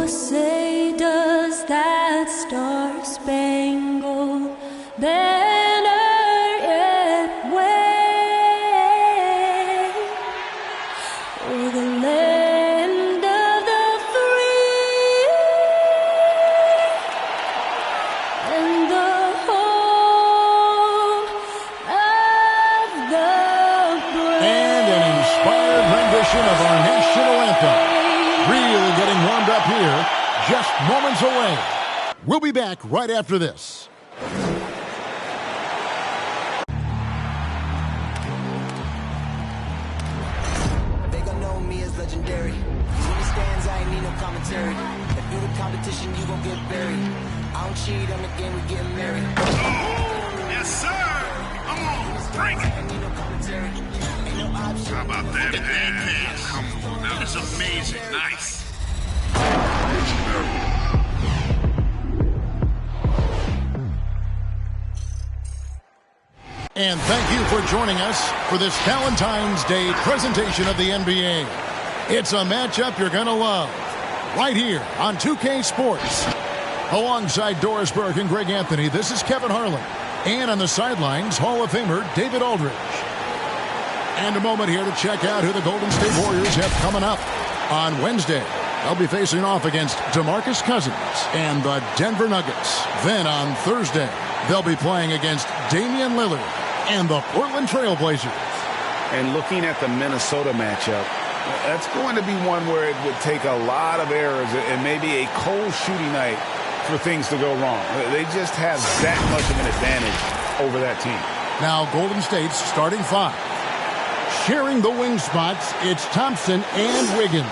Oh, say does that star-spangled banner yet wave o'er the land of the free and the home of the brave? And an inspired rendition of our national anthem. Really getting warmed up here, just moments away. We'll be back right after this. They gon' know me as legendary. You understands, I ain't need no commentary. If you the competition, you gon' get buried. I don't cheat on the game, we getting married. Oh, yes, sir. Come on, break it. Ain't need no commentary. Ain't no option. How about that pass? Come on, now this is amazing. Nice. And thank you for joining us for this Valentine's Day presentation of the NBA. It's a matchup you're going to love right here on 2K Sports. Alongside Doris Burke and Greg Anthony, this is Kevin Harlan. And on the sidelines, Hall of Famer David Aldridge. And a moment here to check out who the Golden State Warriors have coming up. On Wednesday, they'll be facing off against DeMarcus Cousins and the Denver Nuggets. Then on Thursday, they'll be playing against Damian Lillard and the Portland Trail Blazers. And looking at the Minnesota matchup, that's going to be one where it would take a lot of errors and maybe a cold shooting night for things to go wrong. They just have that much of an advantage over that team. Now Golden State's starting five. Sharing the wing spots, it's Thompson and Wiggins.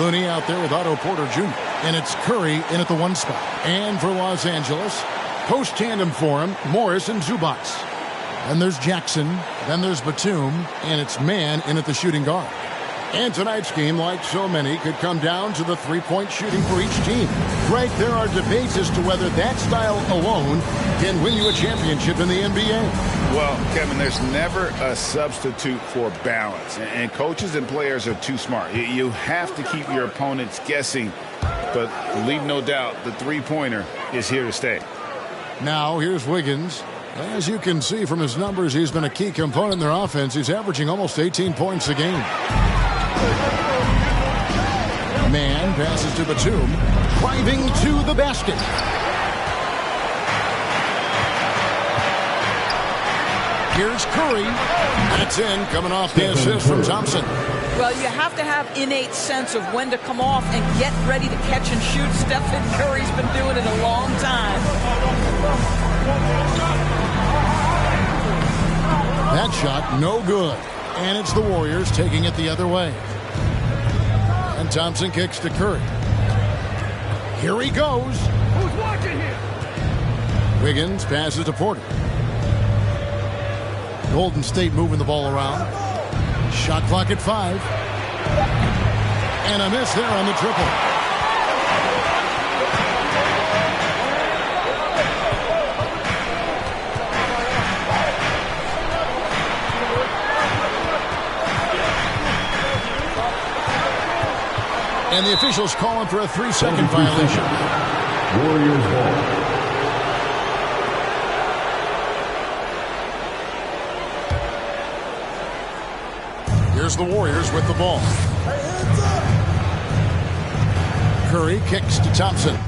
Looney out there with Otto Porter Jr. And it's Curry in at the one spot. And for Los Angeles, post tandem for him, Morris and Zubac. Then there's Jackson, then there's Batum, and it's Mann in at the shooting guard. And tonight's game, like so many, could come down to the three-point shooting for each team. Greg, there are debates as to whether that style alone can win you a championship in the NBA. Well, Kevin, there's never a substitute for balance. And coaches and players are too smart. You have to keep your opponents guessing. But leave no doubt, the three-pointer is here to stay. Now, here's Wiggins. As you can see from his numbers, he's been a key component in their offense. He's averaging almost 18 points a game. Mann passes to Batum, driving to the basket. Here's Curry. That's in, coming off the assist from Thompson. Well, you have to have innate sense of when to come off and get ready to catch and shoot. Stephen Curry's been doing it a long time. That shot, no good. And it's the Warriors taking it the other way. And Thompson kicks to Curry. Here he goes. Who's watching here? Wiggins passes to Porter. Golden State moving the ball around. Shot clock at 5. And a miss there on the triple. And the officials calling for a 3-second violation. Warriors ball. Here's the Warriors with the ball. Curry kicks to Thompson.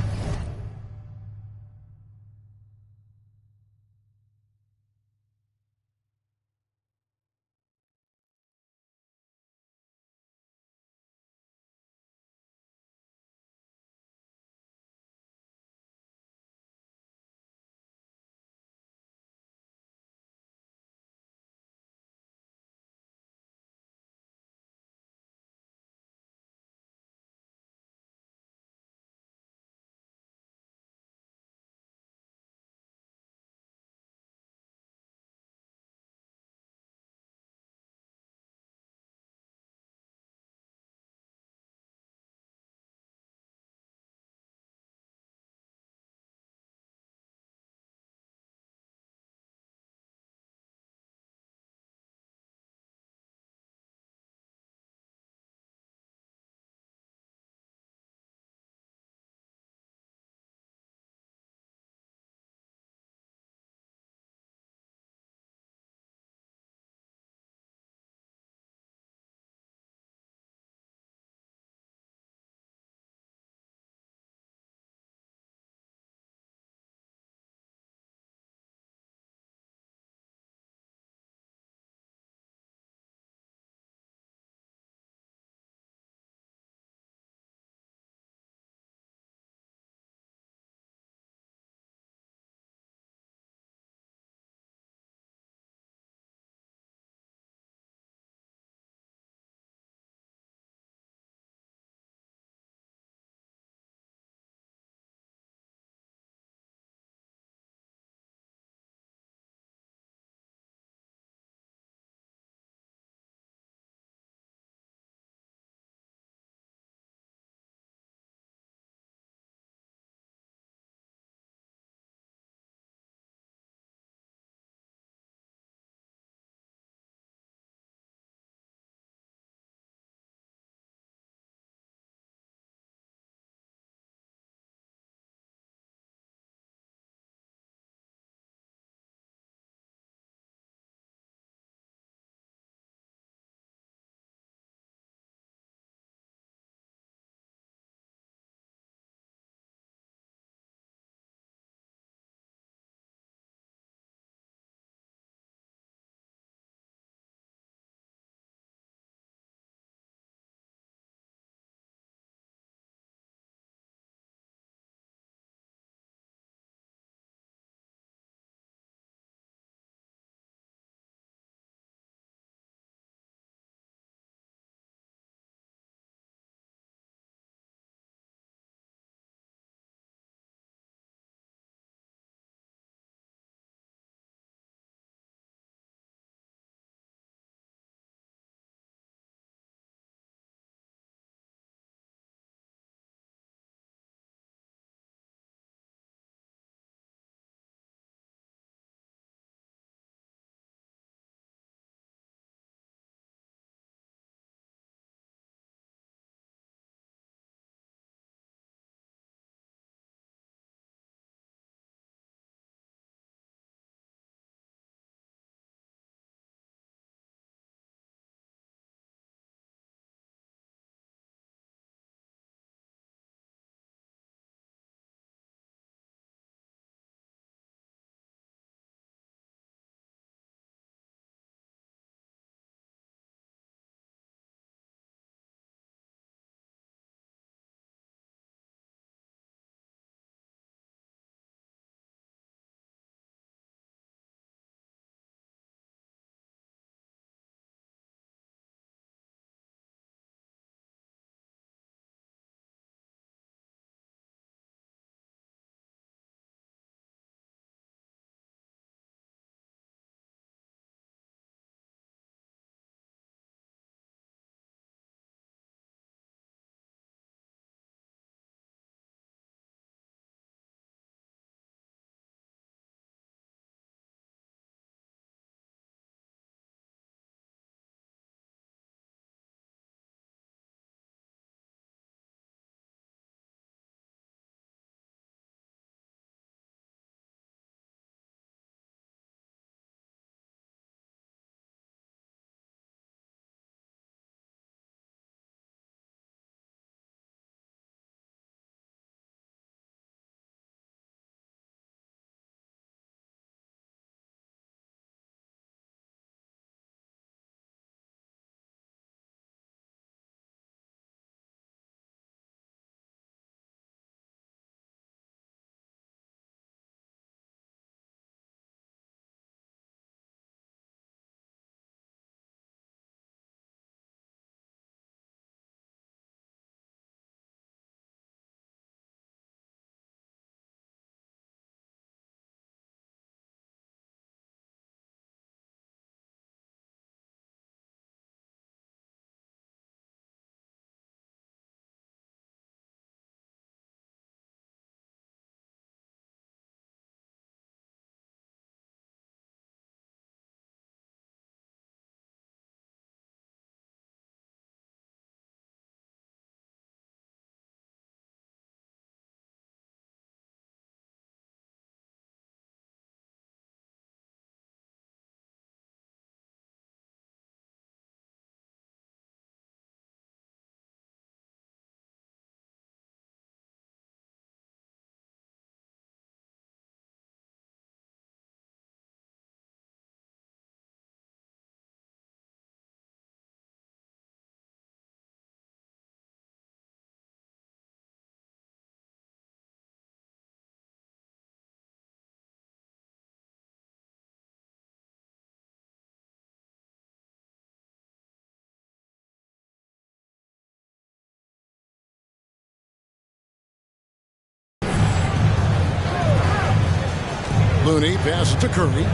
Looney passes to Curry.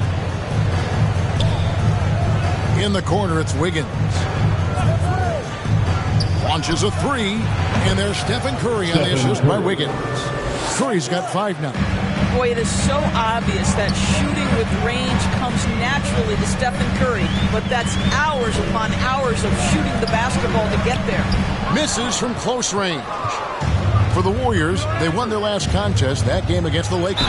In the corner, it's Wiggins. Launches a three, and there's Stephen Curry on the assist by Wiggins. Curry's got 5 now. Boy, it is so obvious that shooting with range comes naturally to Stephen Curry, but that's hours upon hours of shooting the basketball to get there. Misses from close range. For the Warriors, they won their last contest, that game against the Lakers.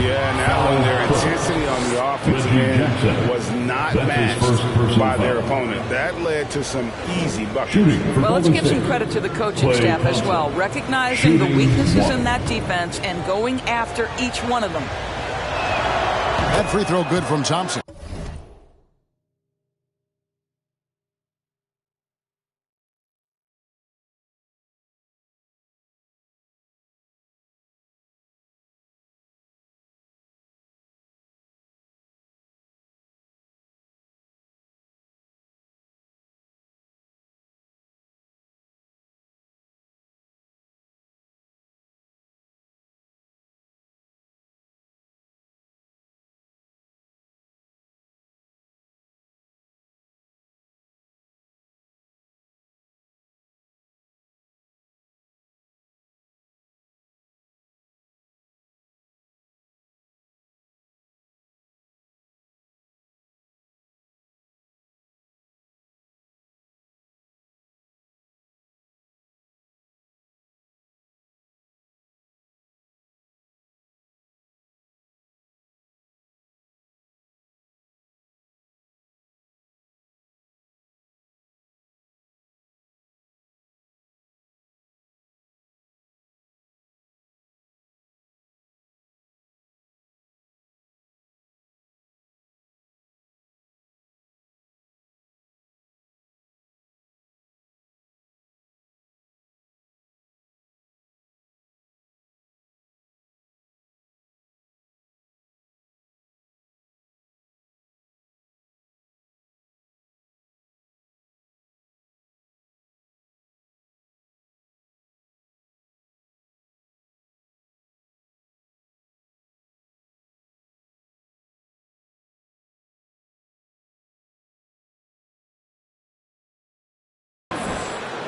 Yeah, now when their intensity on the offensive end was not matched by their opponent. That led to some easy buckets. Well, let's give some credit to the coaching staff as well, recognizing the weaknesses in that defense and going after each one of them. That free throw good from Thompson.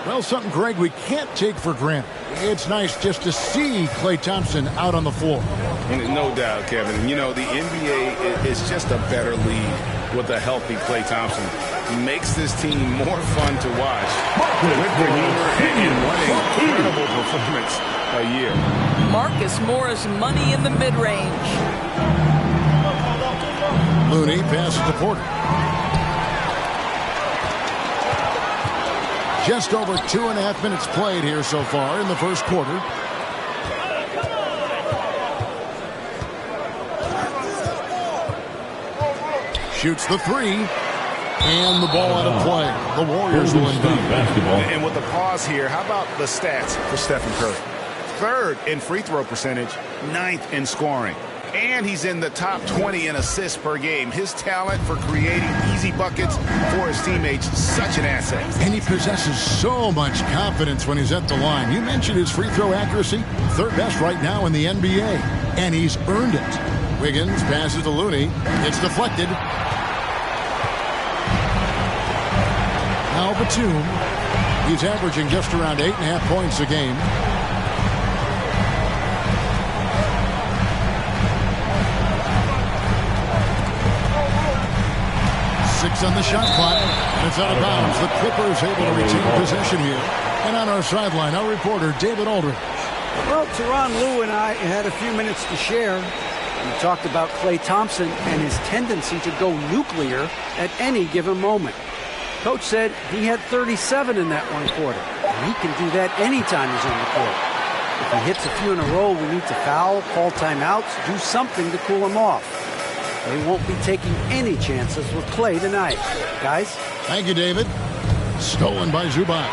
Well, something, Greg, we can't take for granted. It's nice just to see Klay Thompson out on the floor. No doubt, Kevin. And, you know, the NBA is just a better league with a healthy Klay Thompson. He makes this team more fun to watch with the humor and one incredible performance a year. Marcus Morris money in the mid-range. Looney passes to Porter. Just over 2.5 minutes played here so far in the first quarter. Shoots the three, and the ball out of play. The Warriors will inbound. And with the pause here, how about the stats for Stephen Curry? 3rd in free throw percentage, 9th in scoring. And he's in the top 20 in assists per game. His talent for creating easy buckets for his teammates, such an asset. And he possesses so much confidence when he's at the line. You mentioned his free throw accuracy, 3rd best right now in the NBA. And he's earned it. Wiggins passes to Looney. It's deflected. Now Batum. He's averaging just around 8.5 points a game. Six on the shot clock, and it's out of bounds. The Clippers able to retain possession here. And on our sideline, our reporter, David Aldridge. Well, Teron Lue and I had a few minutes to share. We talked about Klay Thompson and his tendency to go nuclear at any given moment. Coach said he had 37 in that one quarter. And he can do that anytime he's on the court. If he hits a few in a row, we need to foul, call timeouts, do something to cool him off. They won't be taking any chances with Klay tonight. Guys? Thank you, David. Stolen by Zubac.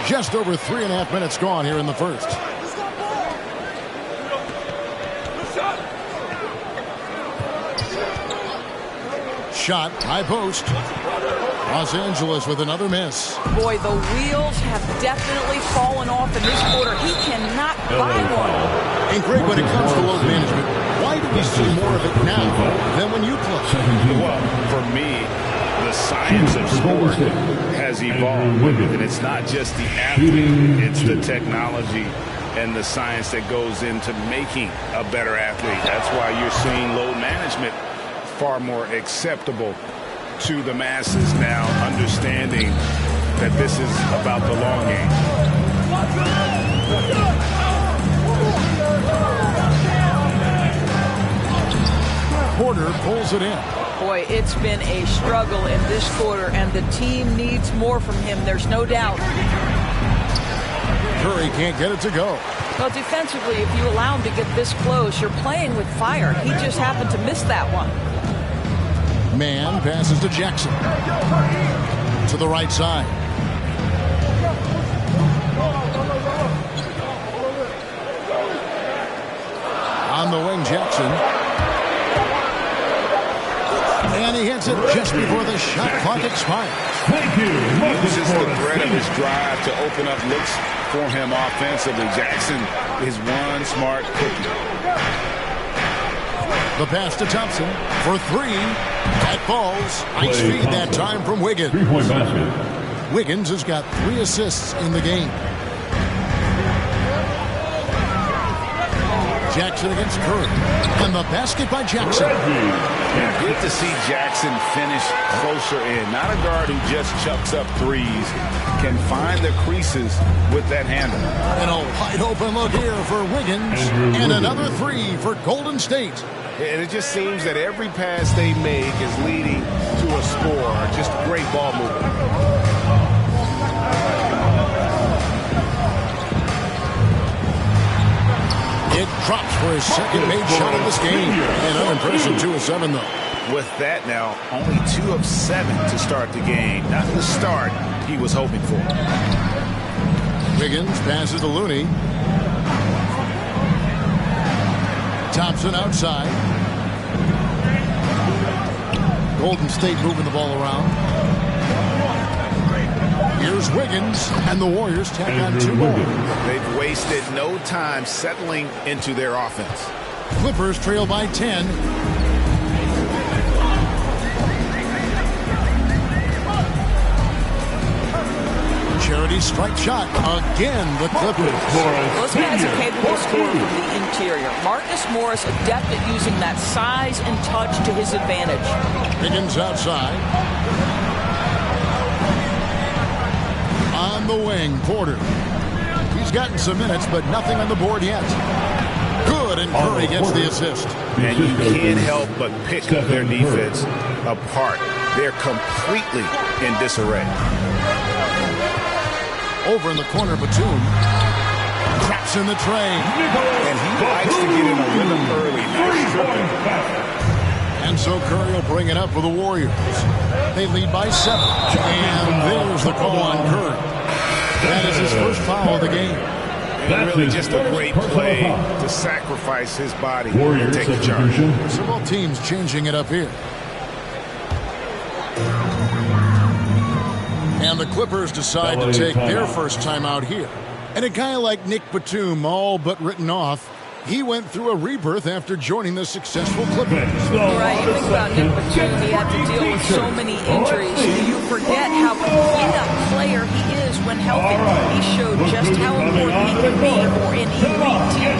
Just over 3.5 minutes gone here in the first. Shot, high post. Los Angeles with another miss. Boy, the wheels have definitely fallen off in this quarter. He cannot buy one. And Greg, when it comes to load management, why do we see more of it now than when you play? Well, for me, the science of sport has evolved. And it's not just the athlete, it's the technology and the science that goes into making a better athlete. That's why you're seeing load management far more acceptable to the masses now, understanding that this is about the long game. Porter pulls it in. Boy, it's been a struggle in this quarter, and the team needs more from him. There's no doubt. Curry can't get it to go. Well, defensively, if you allow him to get this close, you're playing with fire. He just happened to miss that one. Man passes to Jackson. To the right side. On the wing, Jackson. And he hits it just before the shot clock expires. He uses the threat of his drive to open up looks for him offensively. Jackson is one smart cookie. The pass to Thompson for three. That falls. Nice feed that time from Wiggins. Three-point basket. Wiggins has got 3 assists in the game. Jackson against Curry. And the basket by Jackson. Yeah, good to see Jackson finish closer in. Not a guard who just chucks up threes. Can find the creases with that handle. And a wide open look here for Wiggins. And another 3 for Golden State. And it just seems that every pass they make is leading to a score. Just great ball movement. It drops for his second made shot of this game. And unimpressive 2 of 7, though. With that now, only 2 of 7 to start the game. Not the start he was hoping for. Wiggins passes to Looney. Thompson outside. Golden State moving the ball around. Here's Wiggins, and the Warriors tack on 2 more. They've wasted no time settling into their offense. Clippers trail by 10. Charity strike shot. Again, the Clippers. Those guys are capable of scoring from the interior. Marcus Morris adept at using that size and touch to his advantage. Wiggins outside. On the wing, Porter. He's gotten some minutes, but nothing on the board yet. Good, and Curry gets the assist. And you can't help but pick their defense apart. They're completely in disarray. Over in the corner, Batum. Traps in the tray. And he likes to get in a rhythm early. Nice dribbling. And so Curry will bring it up for the Warriors. They lead by 7. And there's the call on Curry. That is his first foul of the game. And really just a great play to sacrifice his body and take the charge. So both teams changing it up here. And the Clippers decide to take their first time out here. And a guy like Nick Batum, all but written off, he went through a rebirth after joining the successful Clippers. Right, you think about Nick Batum, he had to deal with so many injuries. You forget how complete a player he is when healthy. He showed just how important he can be for an elite team.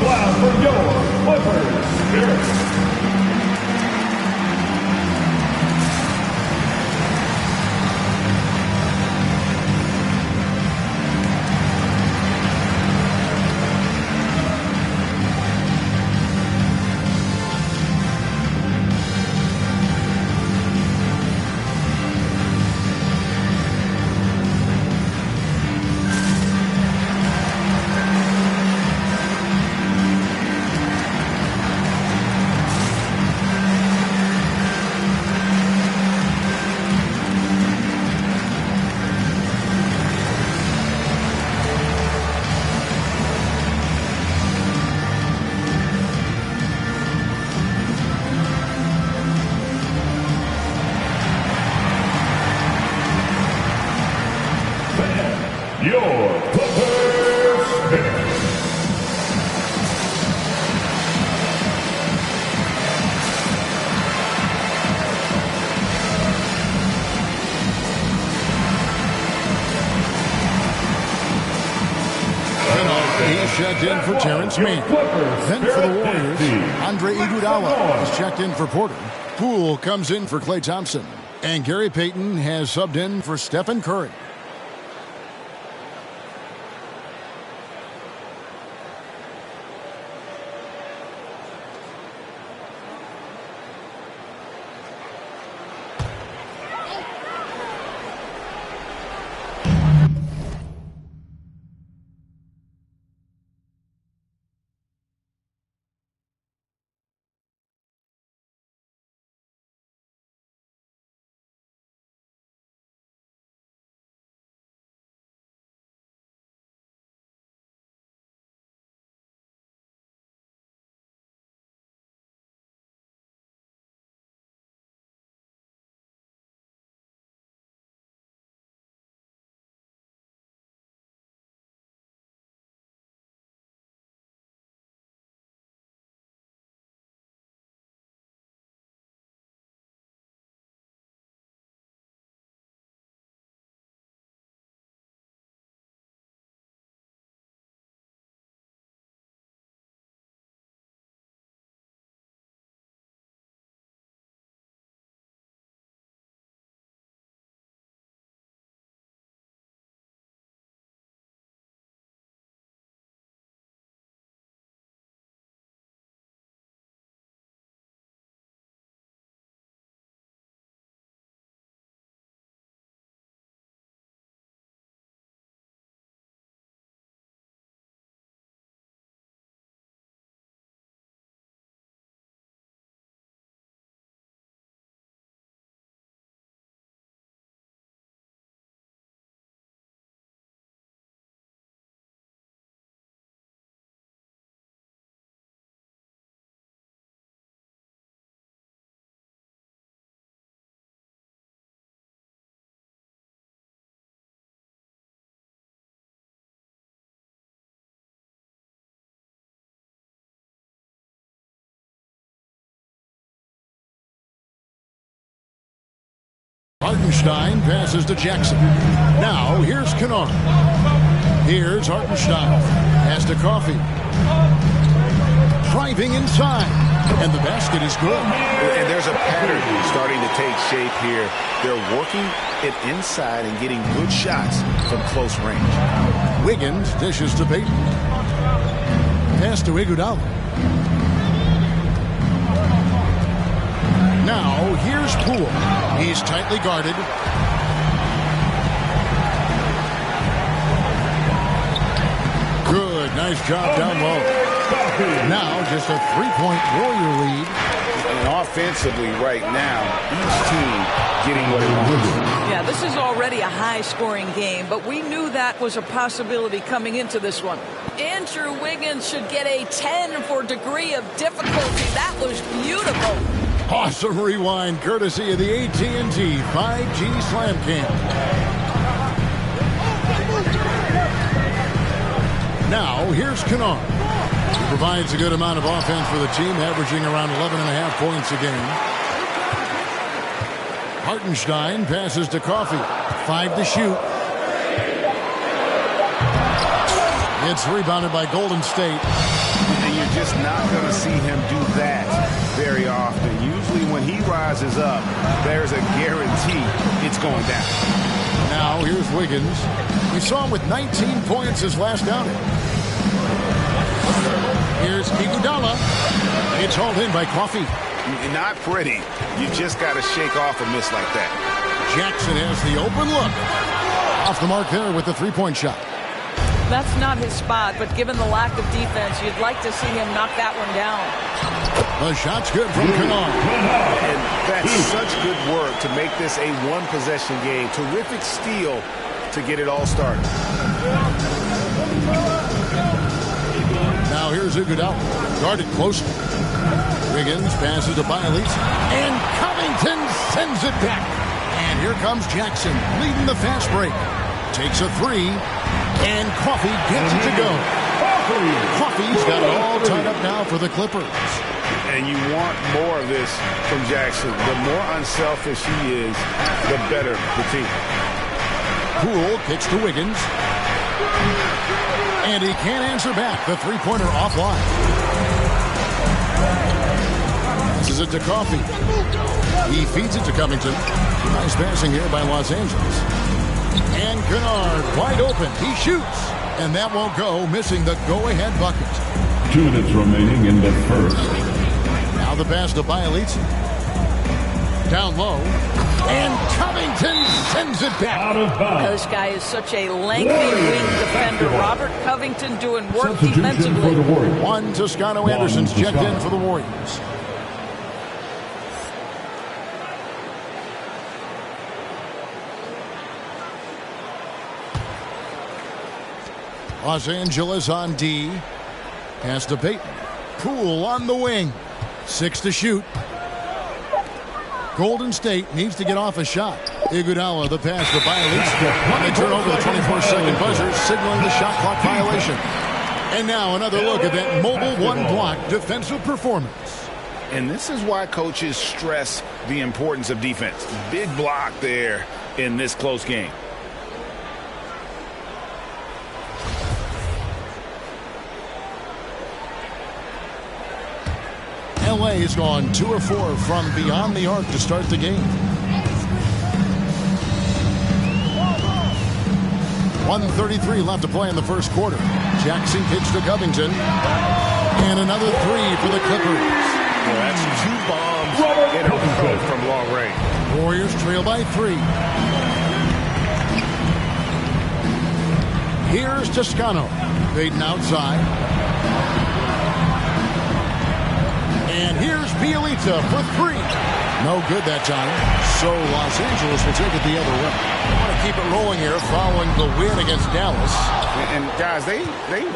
your Clippers pick. He's checked in for Terrence Mann. Then for the Warriors, Andre Iguodala is checked in for Porter. Poole comes in for Klay Thompson. And Gary Payton has subbed in for Stephen Curry. Hartenstein passes to Jackson. Now here's Kennard. Here's Hartenstein. Pass to Coffey. Driving inside. And the basket is good. And there's a pattern starting to take shape here. They're working it inside and getting good shots from close range. Wiggins dishes to Payton. Pass to Iguodala. Now, here's Poole. He's tightly guarded. Good, nice job down low. Now, just a three-point Warrior lead. And offensively right now, each team getting what it wants. Yeah, this is already a high-scoring game, but we knew that was a possibility coming into this one. Andrew Wiggins should get a 10 for degree of difficulty. That was beautiful. Awesome rewind, courtesy of the AT&T 5G Slam Cam. Now, here's Kennard. He provides a good amount of offense for the team, averaging around 11.5 points a game. Hartenstein passes to Coffey. 5 to shoot. It's rebounded by Golden State. And you're just not going to see him do that very often. Usually when he rises up, there's a guarantee it's going down. Now here's Wiggins. We saw him with 19 points his last outing. Here's Iguodala. It's hauled in by Coffey. Not pretty. You just got to shake off a miss like that. Jackson has the open look. Off the mark there with the three-point shot. That's not his spot, but given the lack of defense, you'd like to see him knock that one down. The shot's good from Kennard. And that's such good work to make this a one-possession game. Terrific steal to get it all started. Now here's Iguodala. Guarded closely. Wiggins passes to Bialese. And Covington sends it back. And here comes Jackson leading the fast break. Takes a three. And Coffee gets it to go. Coffee's got it all tied up now for the Clippers. And you want more of this from Jackson. The more unselfish he is, the better the team. Poole kicks to Wiggins. And he can't answer back. The three-pointer offline. This is it to Coffee. He feeds it to Covington. Nice passing here by Los Angeles. And Kennard wide open. He shoots. And that won't go, missing the go-ahead bucket. 2 minutes remaining in the first. Now the pass to Bielitsa. Down low. And Covington sends it back. Out of bounds. This guy is such a lengthy wing defender. Robert Covington doing work defensively. One Toscano Anderson's checked in for the Warriors. Los Angeles on D. Pass to Payton. Poole on the wing. 6 to shoot. Golden State needs to get off a shot. Iguodala the pass to Bielitsa. When they turn over the 24-second buzzer, signaling the shot clock violation. And now another look at that mobile one-block defensive performance. And this is why coaches stress the importance of defense. Big block there in this close game. LA has gone 2 of 4 from beyond the arc to start the game. 1:33 left to play in the first quarter. Jackson kicks to Covington. And another 3 for the Clippers. Well, that's 2 bombs in a row from long range. Warriors trail by 3. Here's Toscano. Payton outside. And here's Bielitsa for 3. No good that time. So Los Angeles will take it the other way. They want to keep it rolling here following the win against Dallas. And guys, they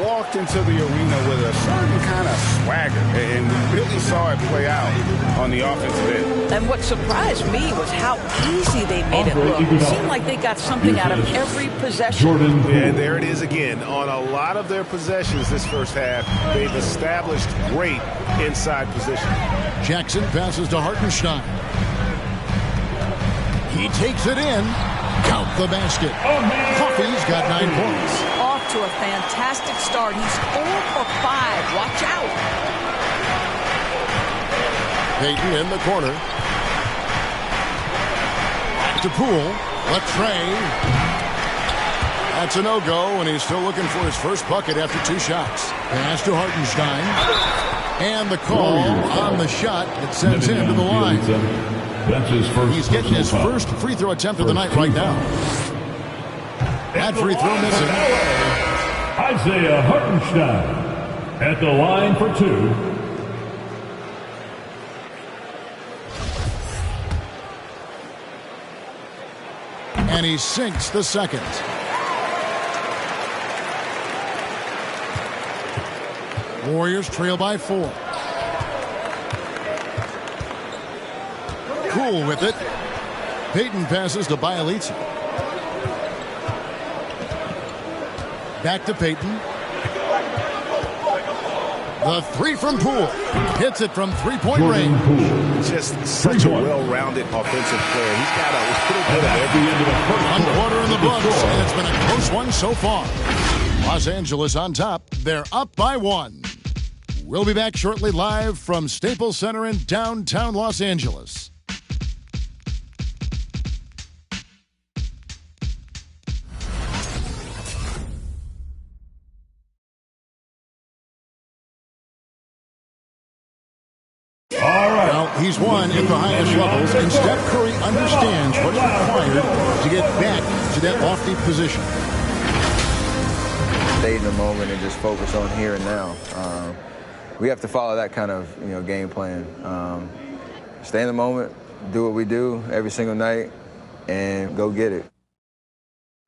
walked into the arena with a certain kind of swagger. And we really saw it play out on the offensive end. And what surprised me was how easy they made it look. It seemed like they got something out of every possession. And there it is again. On a lot of their possessions this first half, they've established great inside position. Jackson passes to Hartenstein. He takes it in. Count the basket. Coffee's got 9 points. Off to a fantastic start. He's 4 for 5. Watch out. Payton in the corner. Back to Poole. Latrey. That's a no-go, and he's still looking for his first bucket after 2 shots. Pass to Hartenstein. And the call on the shot that sends him to the line. He's getting his first free throw attempt of the night right now. That free throw missing. Isaiah Hartenstein at the line for 2. And he sinks the second. Warriors trail by 4. Cool with it. Payton passes to Bielitsa. Back to Payton. The 3 from Poole. Hits it from 3-point range. Just such a well-rounded offensive player. He's got a little bit of every end of the first 1 quarter in the books, and it's been a close one so far. Los Angeles on top. They're up by 1. We'll be back shortly live from Staples Center in downtown Los Angeles. Well, he's won at the highest levels, and Steph Curry understands what's required to get back to that lofty position. Stay in the moment and just focus on here and now. We have to follow that kind of game plan. Stay in the moment, do what we do every single night, and go get it.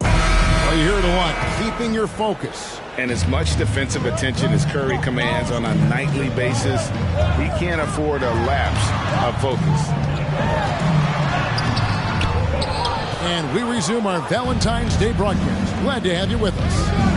Well, you hear the one, keeping your focus. And as much defensive attention as Curry commands on a nightly basis, he can't afford a lapse of focus. And we resume our Valentine's Day broadcast. Glad to have you with us.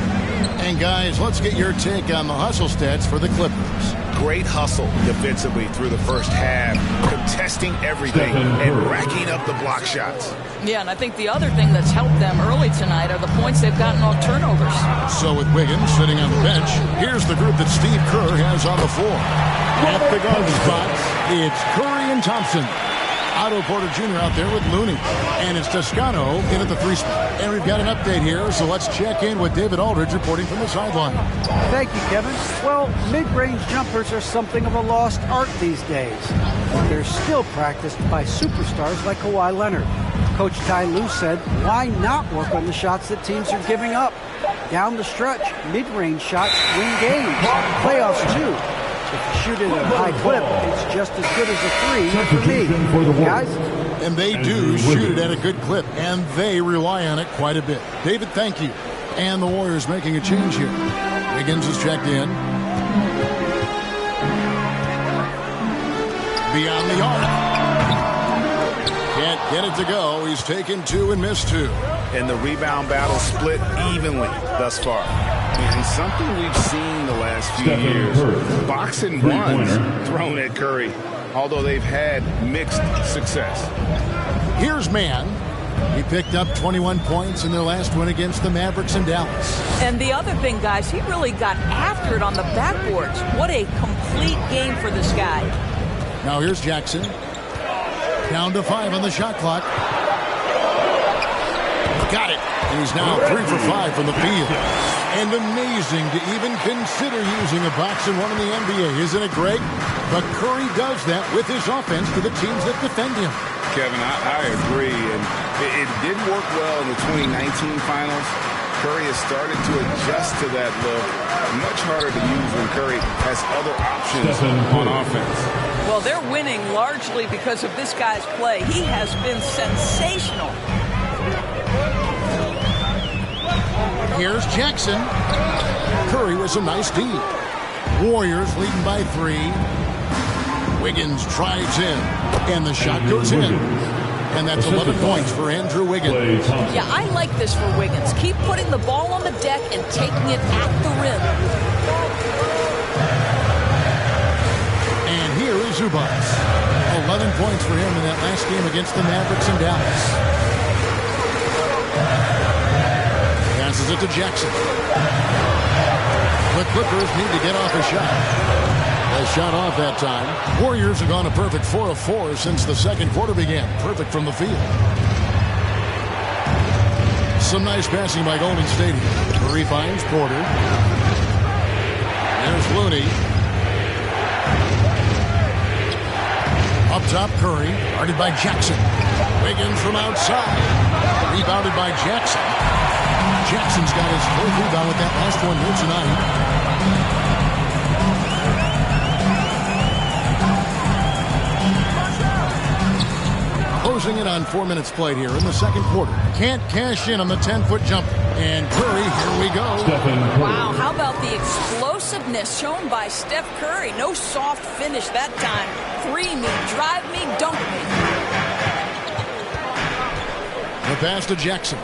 And guys, let's get your take on the hustle stats for the Clippers. Great hustle defensively through the first half, contesting everything and racking up the block shots. Yeah, and I think the other thing that's helped them early tonight are the points they've gotten off turnovers. So with Wiggins sitting on the bench, here's the group that Steve Kerr has on the floor. At the guard spots, it's Curry and Thompson. Otto Porter Jr. out there with Looney. And it's Toscano in at the 3 spot. And we've got an update here, so let's check in with David Aldridge reporting from the sideline. Thank you, Kevin. Well, mid-range jumpers are something of a lost art these days. They're still practiced by superstars like Kawhi Leonard. Coach Ty Lue said, why not work on the shots that teams are giving up? Down the stretch, mid-range shots win games. Playoffs, too. If you shoot it at a high clip, it's just as good as a 3 for me. Guys? And they do shoot it at a good clip, and they rely on it quite a bit. David, thank you. And the Warriors making a change here. Wiggins is checked in. Beyond the arc. Can't get it to go. He's taken 2 and missed 2. And the rebound battle split evenly thus far. And something we've seen the last few years. Boxing ones thrown at Curry, although they've had mixed success. Here's Mann. He picked up 21 points in their last win against the Mavericks in Dallas. And the other thing, guys, he really got after it on the backboards. What a complete game for this guy. Now here's Jackson. Down to 5 on the shot clock. Got it. He's now 3 for 5 from the field. And amazing to even consider using a box and one in the NBA, isn't it, Greg? But Curry does that with his offense to the teams that defend him. Kevin, I agree. And it didn't work well in the 2019 finals. Curry has started to adjust to that look. Much harder to use when Curry has other options on offense. Well, they're winning largely because of this guy's play. He has been sensational. Here's Jackson. Curry was a nice D. Warriors leading by 3. Wiggins drives in, and the shot goes in. And that's 11 points for Andrew Wiggins. Yeah, I like this for Wiggins. Keep putting the ball on the deck and taking it at the rim. And here is Zubac. 11 points for him in that last game against the Mavericks in Dallas. Passes it to Jackson. The Clippers need to get off a shot. They shot off that time. Warriors have gone a perfect 4 of 4 since the second quarter began. Perfect from the field. Some nice passing by Golden State here. Murray finds Porter. There's Looney. Up top, Curry. Guarded by Jackson. Wiggins from outside. Rebounded by Jackson. Jackson's got his 4th rebound with that last one here tonight. Closing it on 4 minutes played here in the second quarter. Can't cash in on the 10-foot jumper. And Curry, here we go. Wow, how about the explosiveness shown by Steph Curry? No soft finish that time. 3 me, drive me, dunk me. The pass to Jackson.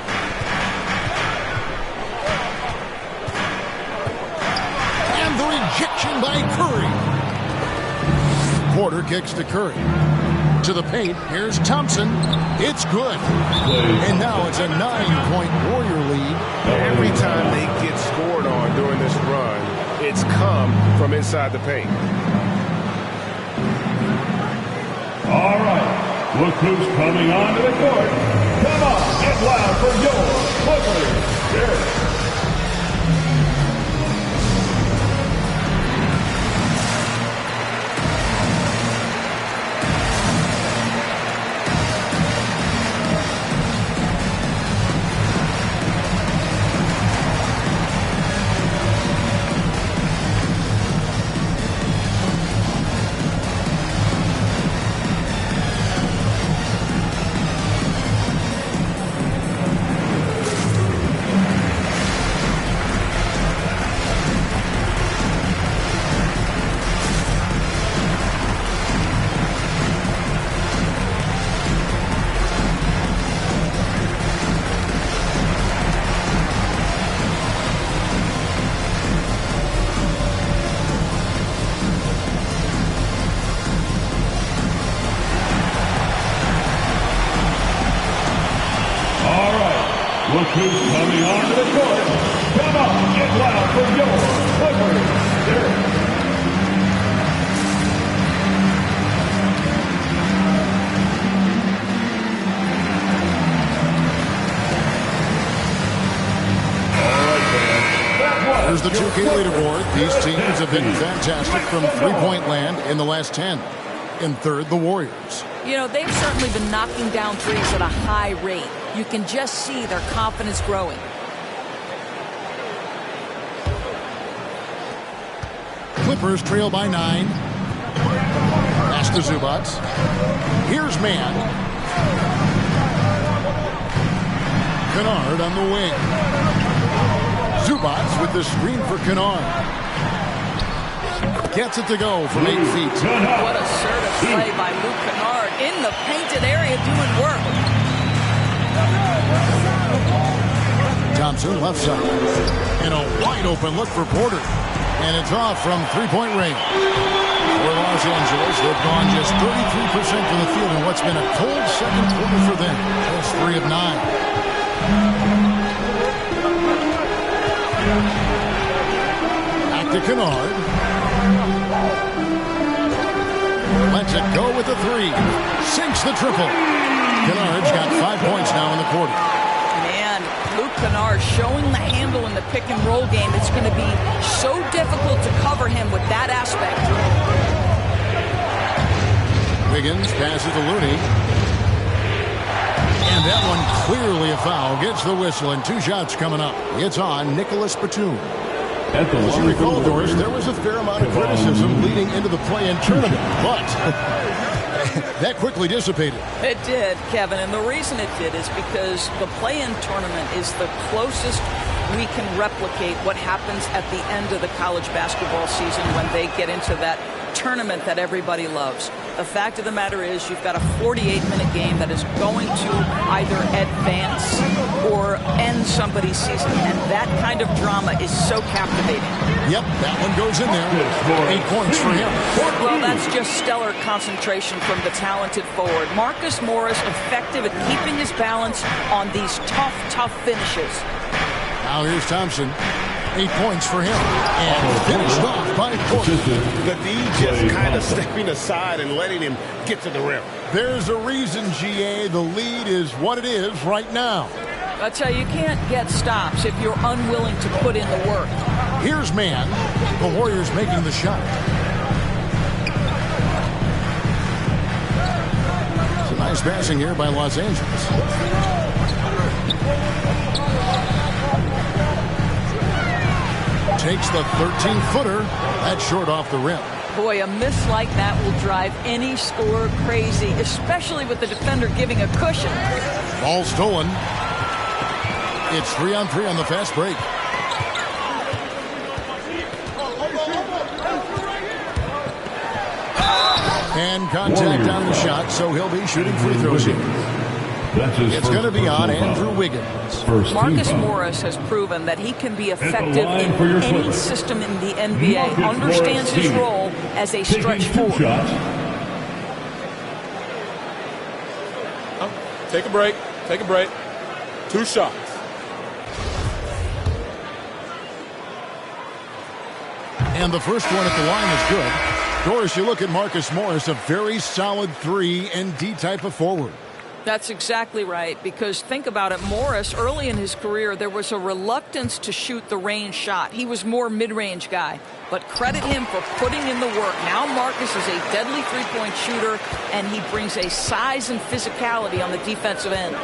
And the rejection by Curry. Porter kicks to Curry. To the paint. Here's Thompson. It's good. And now it's a 9-point Warrior lead. Every time they get scored on during this run, it's come from inside the paint. All right. Look who's coming onto the court. Come on, get loud for your Clippers. Derek. Look who's coming onto the court. Come on, get loud for your Clippers. Derek. Here's the 2K leaderboard. These teams have been fantastic from three-point land in the last 10. In third, the Warriors. You know, they've certainly been knocking down threes at a high rate. You can just see their confidence growing. Clippers trail by 9. Pass to Zubats. Here's man. Kennard on the wing. Zubats with the screen for Kennard. Gets it to go from 8 feet. What assertive play by Luke Kennard in the painted area doing work. Thompson left side. And a wide open look for Porter. And it's off from three-point range. For Los Angeles, they've gone just 33% from the field in what's been a cold second quarter for them. Just 3 of 9. Back to Kennard. Lets it go with the 3. Sinks the triple. Kennard's got 5 points now in the quarter. Man, Luke Kennard showing the handle in the pick and roll game. It's going to be so difficult to cover him with that aspect. Wiggins passes to Looney. And that one clearly a foul. Gets the whistle and 2 shots coming up. It's on Nicholas Batum. As you recall, Doris, there was a fair amount of criticism leading into the play-in tournament, but that quickly dissipated. It did, Kevin, and the reason it did is because the play-in tournament is the closest we can replicate what happens at the end of the college basketball season when they get into that tournament that everybody loves. The fact of the matter is you've got a 48-minute game that is going to either advance or end somebody's season, and that kind of drama is so captivating. Yep, that one goes in there. 8 points for him. Well, that's just stellar concentration from the talented forward. Marcus Morris effective at keeping his balance on these tough finishes. Now here's Thompson. 8 points for him. And finished off by Porter. The D just kind of stepping aside and letting him get to the rim. There's a reason, GA, the lead is what it is right now. I tell you, you can't get stops if you're unwilling to put in the work. Here's man. The Warriors making the shot. Some nice passing here by Los Angeles. Takes the 13-footer. That's short off the rim. Boy, a miss like that will drive any scorer crazy, especially with the defender giving a cushion. Ball stolen. It's 3-on-3 on the fast break. And contact on the shot, so he'll be shooting free throws here. It's going to be on Andrew Wiggins. Marcus Morris has proven that he can be effective in any system in the NBA. Understands his role as a stretch forward. Take a break. Take a break. 2 shots. And the first one at the line is good. Doris, you look at Marcus Morris, a very solid 3 and D type of forward. That's exactly right, because think about it, Morris, early in his career, there was a reluctance to shoot the range shot. He was more mid-range guy, but credit him for putting in the work. Now Marcus is a deadly three-point shooter, and he brings a size and physicality on the defensive end.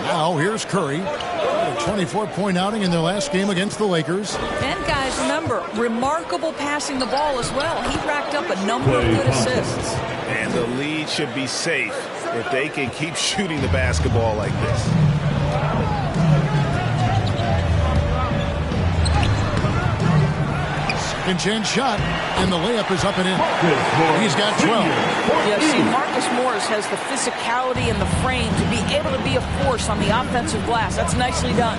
Now here's Curry. A 24-point outing in their last game against the Lakers. And guys, remember, remarkable passing the ball as well. He racked up a number of good assists. And the lead should be safe if they can keep shooting the basketball like this. Second chance shot, and the layup is up and in. He's got 12. Yeah, see, Marcus Morris has the physicality and the frame to be able to be a force on the offensive glass. That's nicely done.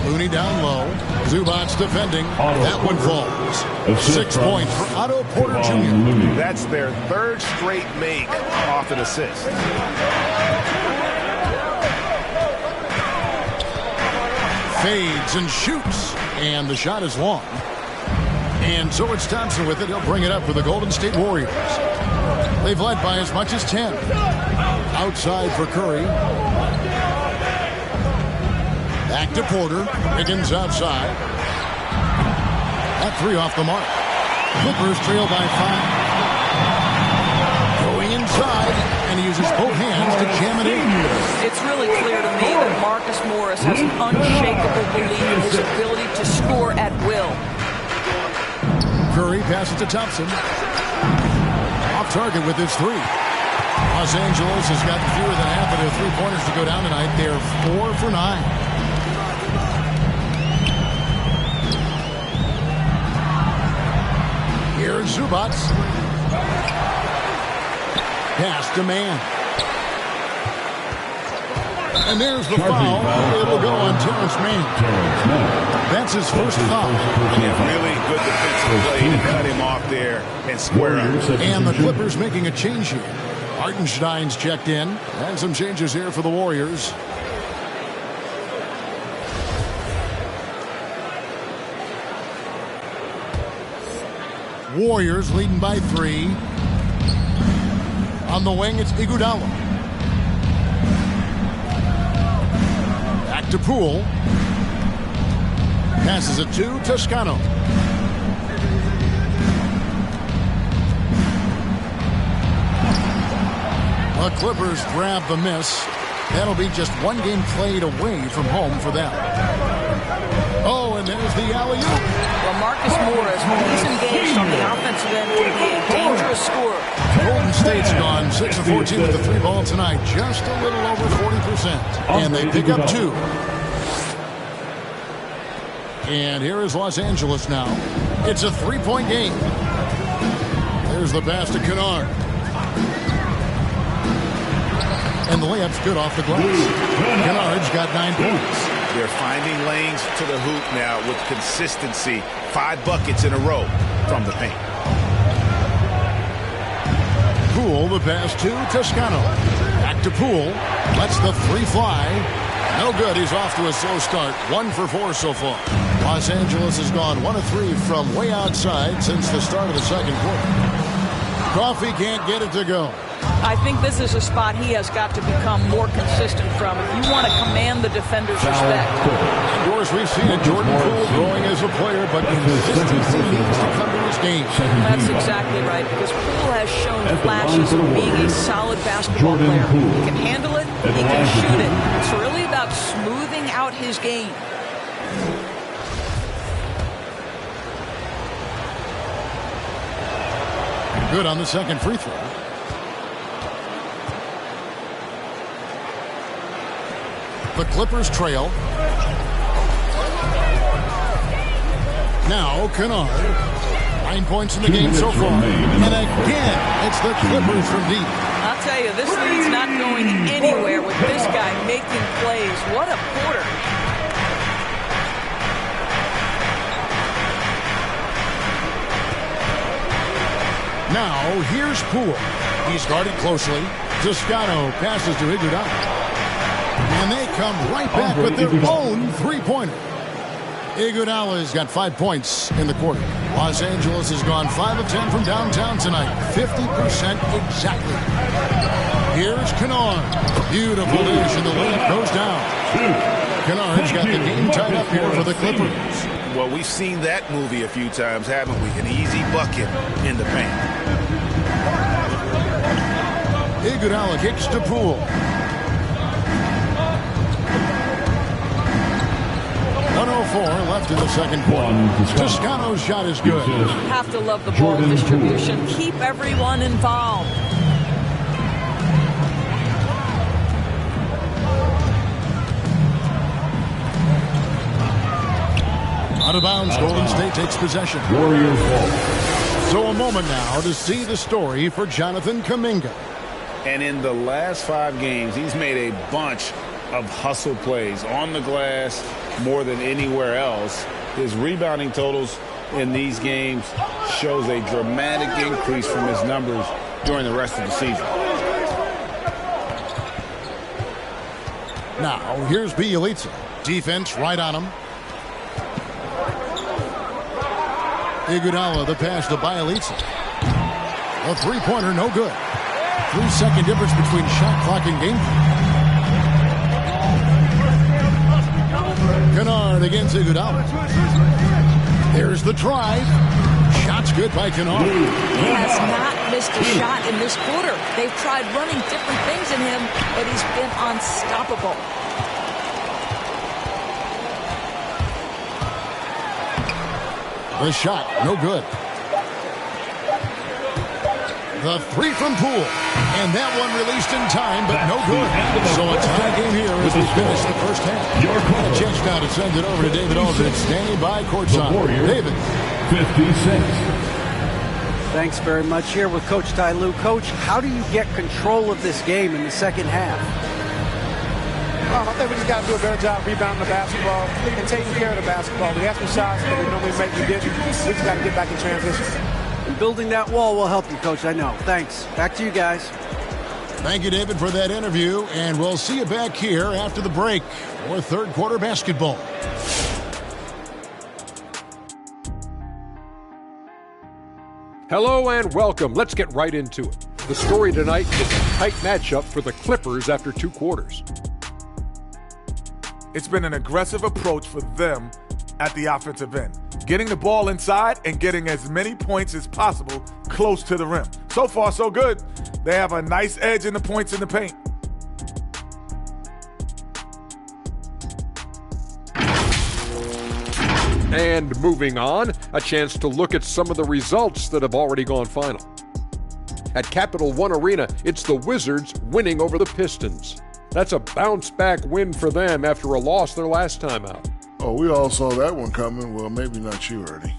Looney down low. Zubats defending. That one falls. 6 points for Otto Porter Jr. That's their third straight make off an assist. Fades and shoots. And the shot is long. And so it's Thompson with it. He'll bring it up for the Golden State Warriors. They've led by as much as 10. Outside for Curry. Back to Porter. Higgins outside. That three off the mark. Clippers trail by 5. Going inside, and he uses both hands to jam it in. It's really clear to me that Marcus Morris has an unshakable belief in his ability to score at will. Curry passes to Thompson. Off target with his three. Los Angeles has got fewer than half of their three-pointers to go down tonight. They're 4 for 9. Here's Zubats. Pass to Mann. And there's the foul. It'll go on Terrence Mann. That's his first foul. Really good defensive play to cut him off there and square up. And the Clippers making a change here. Hartenstein's checked in. And some changes here for the Warriors. Warriors leading by 3. On the wing, it's Iguodala. Back to Poole. Passes it to Toscano. The Clippers grab the miss. That'll be just one game played away from home for them. Oh, and there's the alley-oop. Well, Marcus Morris, when he's engaged on the offensive end, can be a dangerous scorer. Golden State's gone 6 of 14 with the 3 ball tonight. Just a little over 40%. And they pick up 2. And here is Los Angeles now. It's a 3-point game. There's the pass to Kennard. And the layup's good off the glass. Kennard's got 9 points. They're finding lanes to the hoop now with consistency. 5 buckets in a row from the paint. Poole, the pass to Toscano. Back to Poole. Lets the 3 fly. No good. He's off to a slow start. 1 for 4 so far. Los Angeles has gone 1 of 3 from way outside since the start of the second quarter. Coffee can't get it to go. I think this is a spot he has got to become more consistent from if you want to command the defender's respect. Of course, we've seen a Jordan Poole growing as a player, but consistency needs to come to his game. That's exactly right, because Poole has shown flashes of being a solid basketball player. He can handle it, he can shoot it. It's really about smoothing out his game. Good on the second free throw. The Clippers trail. Now Kennard. 9 points in the game so far. And again, it's the Clippers from deep. I'll tell you, this lead's not going anywhere with this guy making plays. What a quarter. Now, here's Poole. He's guarded closely. Toscano passes to Iguodala. And they come right back with their own three-pointer. Iguodala's got 5 points in the quarter. Los Angeles has gone 5 of 10 from downtown tonight. 50% exactly. Here's Kennard. Beautiful dish, and the layup goes down. Kennard's got the game tied up here for the Clippers. Well, we've seen that movie a few times, haven't we? An easy bucket in the paint. Iguodala kicks to Poole. 1:04 left in the second quarter. Toscano's shot is good. Have to love the ball distribution. Keep everyone involved. Out of bounds, Golden State takes possession. Warriors ball. So a moment now to see the story for Jonathan Kuminga. And in the last 5 games, he's made a bunch of hustle plays on the glass more than anywhere else. His rebounding totals in these games shows a dramatic increase from his numbers during the rest of the season. Now, here's Bielitsa. Defense right on him. Iguodala, the pass to Bielitsa. A three-pointer, no good. 3-second difference between shot clock and game clock. Kennard against Iguodala. There's the drive. Shot's good by Kennard. He has not missed a shot in this quarter. They've tried running different things in him, but he's been unstoppable. The shot, no good. The three from Poole. And that one released in time, but no good. So a tie game here as we finish the first half. A chance now to send it over to David Aldridge, standing by courtside. David. 56. Thanks very much. Here with Coach Ty Lue. Coach, how do you get control of this game in the second half? I think we just got to do a better job rebounding the basketball and taking care of the basketball. We had some shots that we normally make, we didn't. We just got to get back in transition. And building that wall will help you, Coach, I know. Thanks. Back to you guys. Thank you, David, for that interview. And we'll see you back here after the break for third quarter basketball. Hello and welcome. Let's get right into it. The story tonight is a tight matchup for the Clippers after 2 quarters. It's been an aggressive approach for them at the offensive end, getting the ball inside and getting as many points as possible close to the rim. So far, so good. They have a nice edge in the points in the paint. And moving on, a chance to look at some of the results that have already gone final. At Capital One Arena, it's the Wizards winning over the Pistons. That's a bounce-back win for them after a loss their last time out. Oh, we all saw that one coming. Well, maybe not you, Ernie.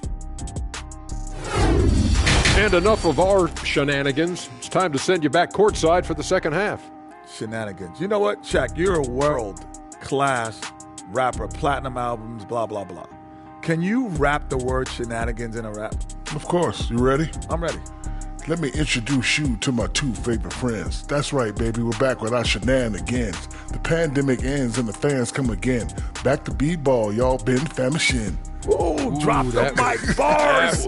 And enough of our shenanigans. It's time to send you back courtside for the second half. Shenanigans. You know what, Shaq? You're a world-class rapper, platinum albums, blah, blah, blah. Can you rap the word shenanigans in a rap? Of course. You ready? I'm ready. Let me introduce you to my 2 favorite friends. That's right, baby. We're back with our shenanigans. The pandemic ends and the fans come again. Back to b-ball, y'all been famishing. Oh, drop the mic. Bars.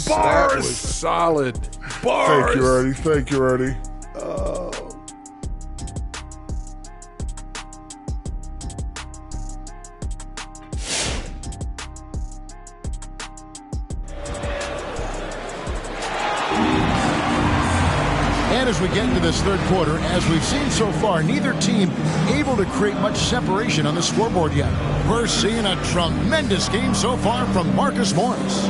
That was solid. Bars. Thank you, Ernie. Thank you, Ernie. And as we get into this third quarter, as we've seen so far, neither team able to create much separation on the scoreboard yet. We're seeing a tremendous game so far from Marcus Morris.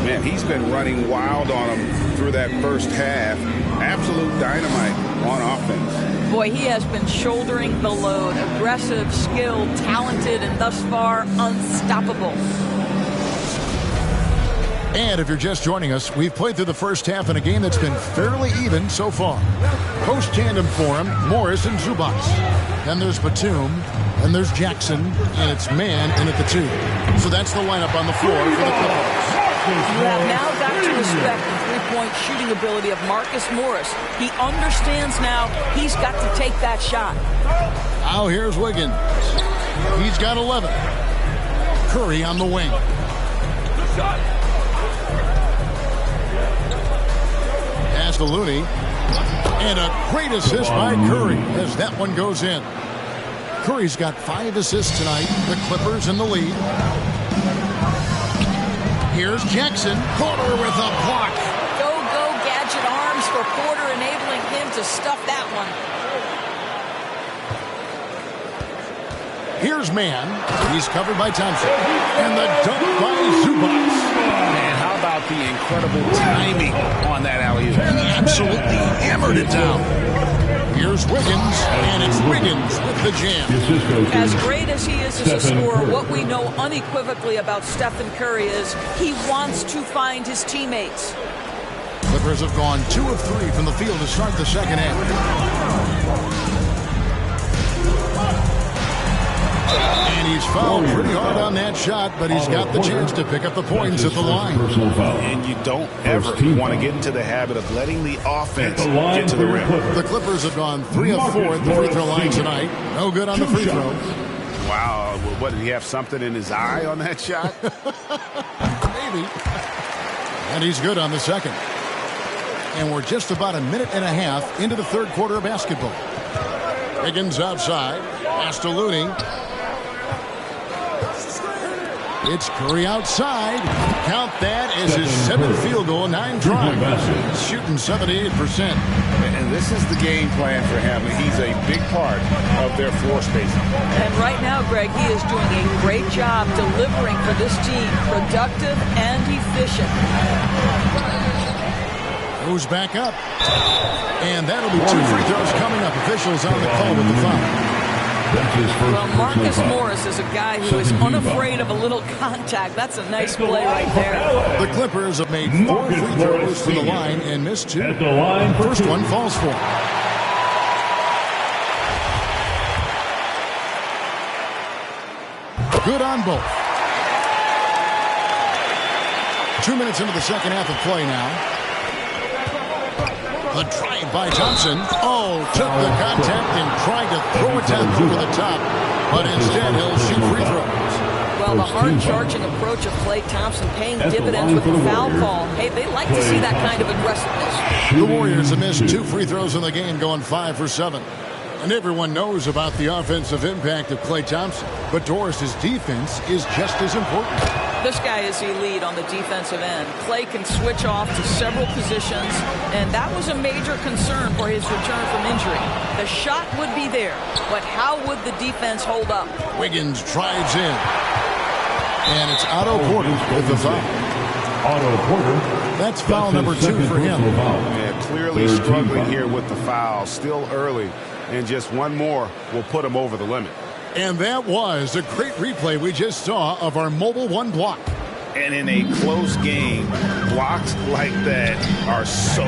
Man, he's been running wild on him through that first half. Absolute dynamite on offense. Boy, he has been shouldering the load. Aggressive, skilled, talented, and thus far unstoppable. And if you're just joining us, we've played through the first half in a game that's been fairly even so far. Post tandem for him, Morris and Zubac. Then there's Batum, and there's Jackson, and it's man in at the 2. So that's the lineup on the floor for the Clippers. You have now got to respect the three-point shooting ability of Marcus Morris. He understands now he's got to take that shot. Now here's Wiggins. He's got 11. Curry on the wing. Pass to Looney. And a great assist by Curry as that one goes in. Curry's got 5 assists tonight. The Clippers in the lead. Here's Jackson. Porter with a block. Go, gadget arms for Porter, enabling him to stuff that one. Here's Mann. He's covered by Thompson. And the dunk by Zubac. Man, how about the incredible timing on that alley-oop? Absolutely hammered it down. Here's Wiggins, and it's Wiggins with the jam. As great as he is as a scorer, what we know unequivocally about Stephen Curry is he wants to find his teammates. Clippers have gone 2 of 3 from the field to start the second half. thrown pretty hard on that shot, but he's got the chance to pick up the points at the line. And you don't ever want to get into the habit of letting the offense get to the rim. The Clippers have gone 3 of 4 at the free throw line tonight. No good on the free throws. Wow, what, did he have something in his eye on that shot? Maybe. And he's good on the second. And we're just about a minute and a half into the third quarter of basketball. Wiggins outside. Pass to Looney. It's Curry outside. Count that as his 7th field goal, 9 tries. He's shooting 78%. And this is the game plan for him. He's a big part of their floor spacing. And right now, Greg, he is doing a great job delivering for this team. Productive and efficient. Goes back up. And that'll be 2 free throws coming up. Officials on the call with the foul. Well, Marcus Morris is a guy who is unafraid of a little contact. That's a nice play right there. The Clippers have made 4 free throws from the line and missed 2. First one falls for. Good on both. 2 minutes into the second half of play now. The drive by Thompson. Oh, took the contact and tried to throw it down over the top. But instead, he'll shoot free throws. Well, the hard-charging approach of Klay Thompson paying dividends with the foul call. Hey, they like to see that kind of aggressiveness. The Warriors have missed 2 free throws in the game, going 5 for 7. And everyone knows about the offensive impact of Klay Thompson. But Doris's defense is just as important. This guy is elite on the defensive end. Klay can switch off to several positions, and that was a major concern for his return from injury. The shot would be there, but how would the defense hold up? Wiggins drives in. And it's Otto Porter with the foul. Otto Porter. That's foul number 2 for him. Yeah, clearly struggling here with the foul. Still early, and just one more will put him over the limit. And that was a great replay we just saw of our Mobile One block. And in a close game, blocks like that are so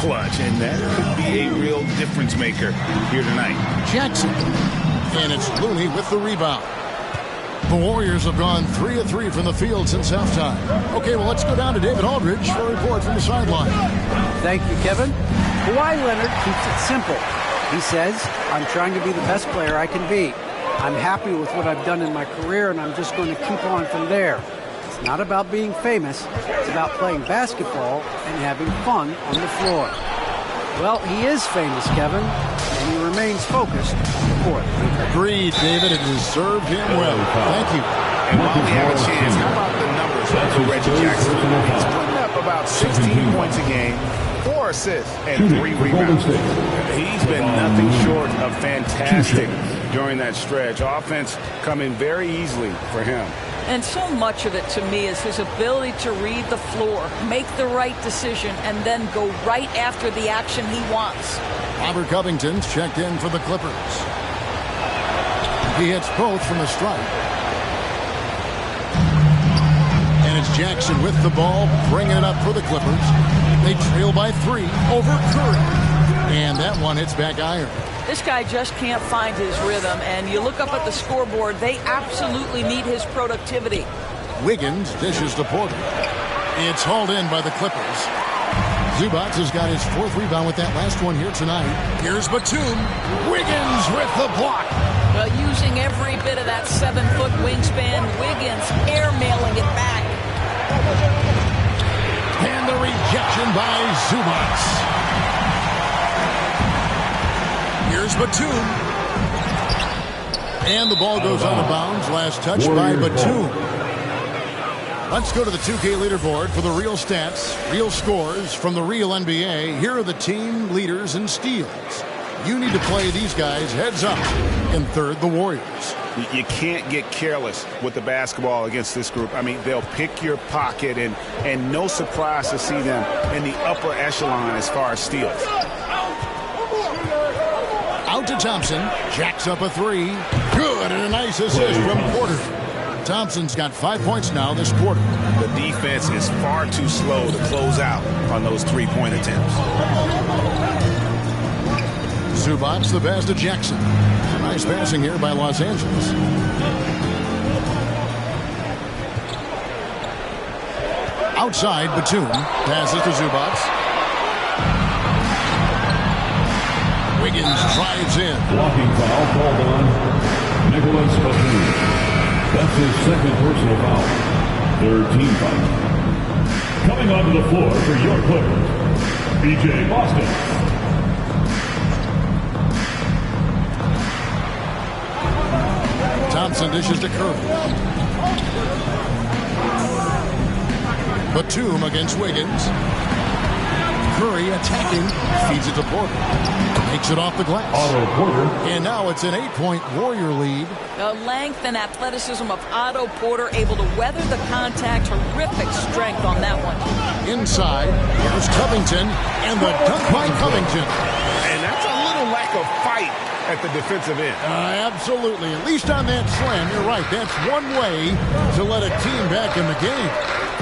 clutch, and that could be a real difference maker here tonight. Jackson. And it's Looney with the rebound. The Warriors have gone 3 of 3 from the field since halftime. Okay, well, let's go down to David Aldridge for a report from the sideline. Thank you, Kevin. Kawhi Leonard keeps it simple. He says, I'm trying to be the best player I can be. I'm happy with what I've done in my career, and I'm just going to keep on from there. It's not about being famous. It's about playing basketball and having fun on the floor. Well, he is famous, Kevin, and he remains focused on the court. Agreed, David. It has served him well. Thank you. And while we have a chance, how about the numbers for Reggie Jackson? He's putting up about 16 points a game, 4 assists, and 3 rebounds. He's been nothing short of fantastic during that stretch. Offense coming very easily for him. And so much of it, to me, is his ability to read the floor, make the right decision, and then go right after the action he wants. Robert Covington's checked in for the Clippers. He hits both from the stripe. And it's Jackson with the ball, bringing it up for the Clippers. They trail by 3 over Curry. And that one hits back iron. This guy just can't find his rhythm, and you look up at the scoreboard, they absolutely need his productivity. Wiggins dishes to Porter. It's hauled in by the Clippers. Zubac has got his 4th rebound with that last one here tonight. Here's Batum. Wiggins with the block. Using every bit of that 7-foot wingspan, Wiggins airmailing it back. And the rejection by Zubac. Here's Batum. And the ball goes out of bounds. Last touch by Batum. Let's go to the 2K leaderboard for the real stats, real scores from the real NBA. Here are the team leaders in steals. You need to play these guys heads up. In third, the Warriors. You can't get careless with the basketball against this group. I mean, they'll pick your pocket, and no surprise to see them in the upper echelon as far as steals. Out to Thompson. Jacks up a 3. Good, and a nice assist from Porter. Thompson's got 5 points now this quarter. The defense is far too slow to close out on those 3-point attempts. Zubac the pass to Jackson. Nice passing here by Los Angeles. Outside, Batum passes to Zubac. Wiggins drives in. Blocking foul called on Nicholas Batum. That's his second personal foul. Third team foul. Coming onto the floor for your Clippers, B.J. Boston. Thompson dishes to Curry. Batum against Wiggins. Curry attacking, feeds it to Porter. Takes it off the glass. Otto Porter. And now it's an 8-point Warrior lead. The length and athleticism of Otto Porter able to weather the contact. Terrific strength on that one. Inside, here's Covington, and the dunk by Covington. And that's a little lack of fight at the defensive end. Absolutely. At least on that slam, you're right. That's one way to let a team back in the game.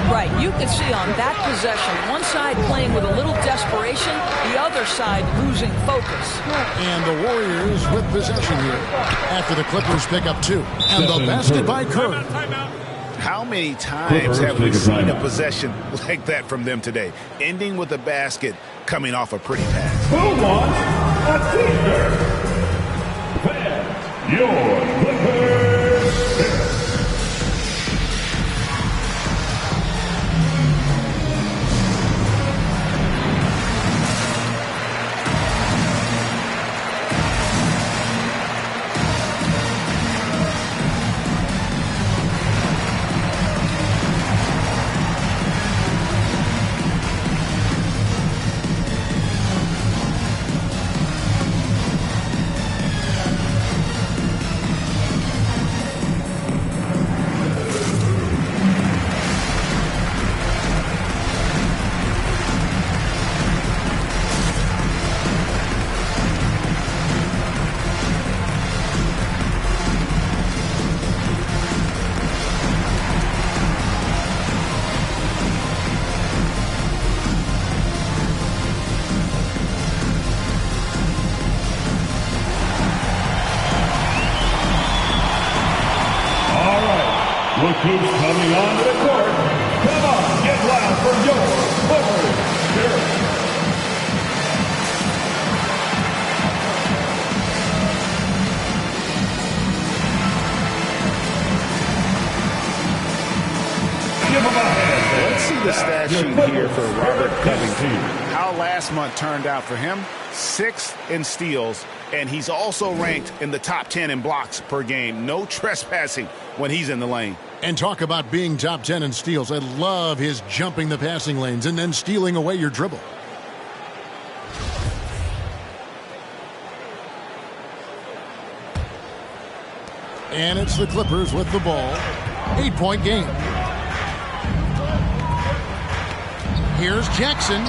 Right. You can see on that possession, one side playing with a little desperation, the other side losing focus. And the Warriors with possession here after the Clippers pick up 2. And the basket by Curry. How many times have we seen a possession like that from them today? Ending with a basket coming off a pretty pass. Who wants a t-shirt? Fans, your Clippers pick. Look who's coming onto the court. Come on, get loud for your Clippers. Give him a hand. Let's see the stat sheet here for Robert Covington. How last month turned out for him. 6th in steals, and he's also ranked in the top 10 in blocks per game. No trespassing when he's in the lane. And talk about being top 10 in steals. I love his jumping the passing lanes and then stealing away your dribble. And it's the Clippers with the ball. 8-point game. Here's Jackson.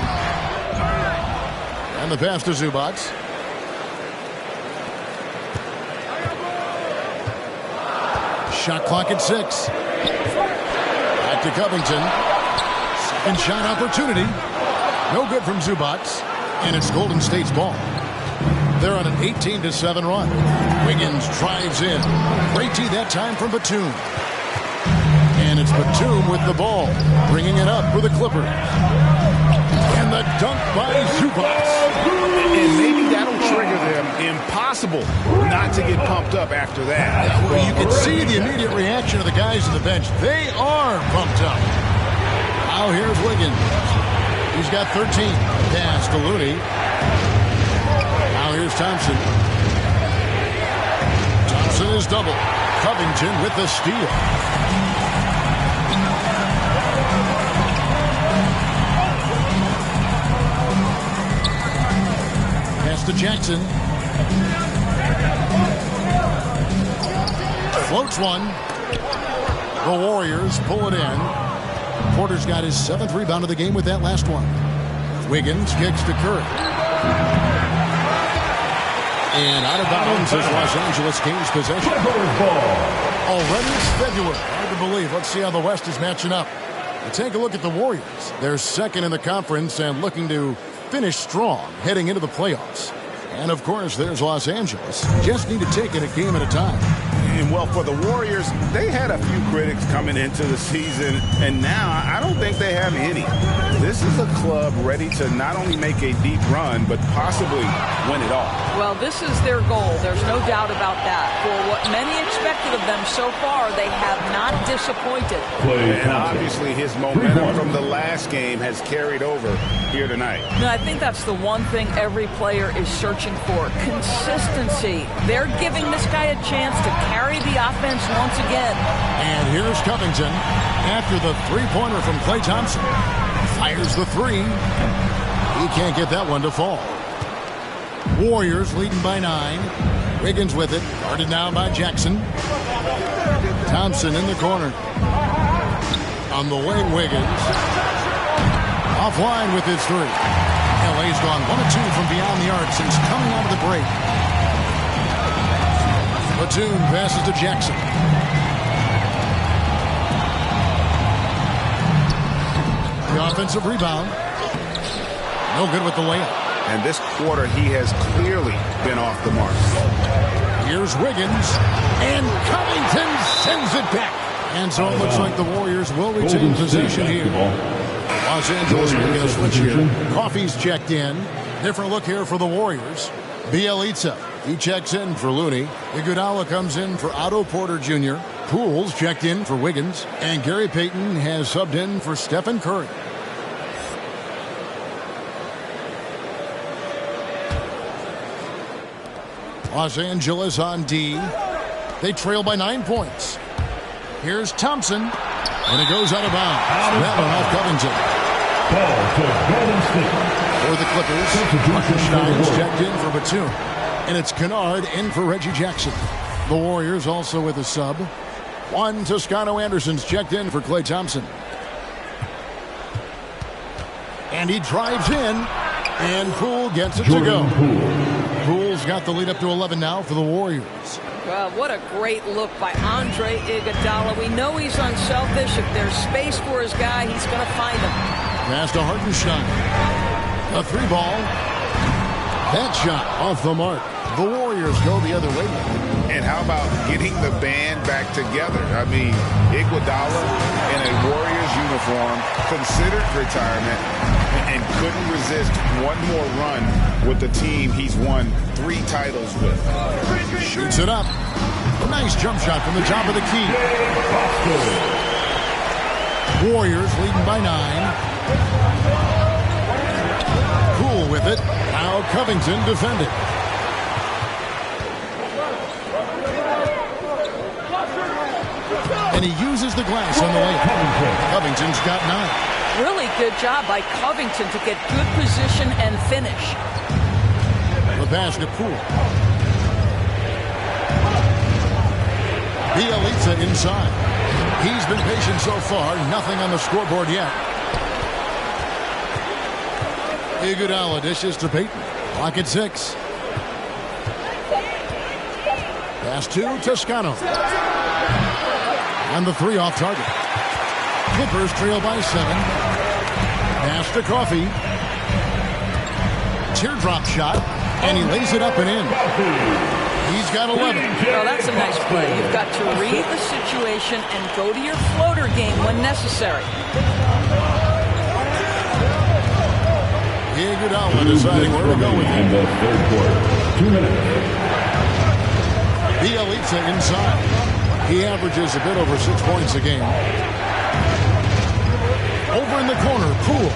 And the pass to Zubac. Shot clock at 6. Back to Covington. Second shot opportunity. No good from Zubac. And it's Golden State's ball. They're on an 18-7 run. Wiggins drives in. Great tee that time from Batum. And it's Batum with the ball, bringing it up for the Clippers. And the dunk by Zubac. And maybe that'll trigger them. Impossible not to get pumped up after that. Well, you can see the immediate reaction of the guys on the bench. They are pumped up. Now here's Wiggins. He's got 13. Pass to Looney. Now here's Thompson. Thompson is double. Covington with the steal. Pass to Jackson. Floats one. The Warriors pull it in. Porter's got his 7th rebound of the game with that last one. Wiggins kicks to Curry. And out of bounds is Los Angeles Kings possession. Already it's February. Hard to believe. Let's see how the West is matching up. We'll take a look at the Warriors. They're second in the conference and looking to finish strong heading into the playoffs. And, of course, there's Los Angeles. Just need to take it a game at a time. And well, for the Warriors, they had a few critics coming into the season, and now I don't think they have any. This is a club ready to not only make a deep run, but possibly win it all. Well, this is their goal. There's no doubt about that. For what many expected of them so far, they have not disappointed. And obviously his momentum from the last game has carried over here tonight. No, I think that's the one thing every player is searching for. Consistency. They're giving this guy a chance to carry the offense once again. And here's Covington after the three-pointer from Klay Thompson. Fires the three. He can't get that one to fall. Warriors leading by 9. Wiggins with it. Guarded now by Jackson. Thompson in the corner. On the wing, Wiggins. Offline with his three. LA's gone 1 of 2 from beyond the arc since coming out of the break. Batum passes to Jackson. The offensive rebound. No good with the layup. And this quarter, he has clearly been off the mark. Here's Wiggins. And Covington sends it back. And so it looks like the Warriors will retain possession here. Los Angeles will get a switch here. Coffey's checked in. Different look here for the Warriors. Bielitsa, he checks in for Looney. Iguodala comes in for Otto Porter Jr. Poole's checked in for Wiggins. And Gary Payton has subbed in for Stephen Curry. Los Angeles on D. They trail by 9 points. Here's Thompson. And it goes out of bounds. That one off Covington. For the Clippers, Schnaidt1 checked in for Batum. And it's Kennard in for Reggie Jackson. The Warriors also with a sub. Juan Toscano-Anderson's checked in for Klay Thompson. And he drives in. And Poole gets it to go. Poole's got the lead up to 11 now for the Warriors. Well, what a great look by Andre Iguodala. We know he's unselfish. If there's space for his guy, he's going to find him. Pass to Hartenstein. A three ball. That shot off the mark. The Warriors go the other way. And how about getting the band back together? I mean, Iguodala in a Warriors uniform considered retirement and couldn't resist one more run with the team he's won 3 titles with. Shoots it up. A nice jump shot from the top of the key. Warriors leading by 9. Poole with it. Now Covington defended. And he uses the glass on the layup. Covington's got 9. Really good job by Covington to get good position and finish. The pass to Poole. Bielitsa inside. He's been patient so far. Nothing on the scoreboard yet. Iguodala dishes to Payton. Clock at 6. Pass to Toscano. And the 3 off target. Clippers trail by 7. Pass to Coffey. Teardrop shot. And he lays it up and in. He's got 11. Well, that's a nice play. You've got to read the situation and go to your floater game when necessary. Iguodala deciding where to go with him. In the third quarter. 2 minutes. Bielitsa inside. He averages a bit over 6 points a game. Over in the corner, Poole.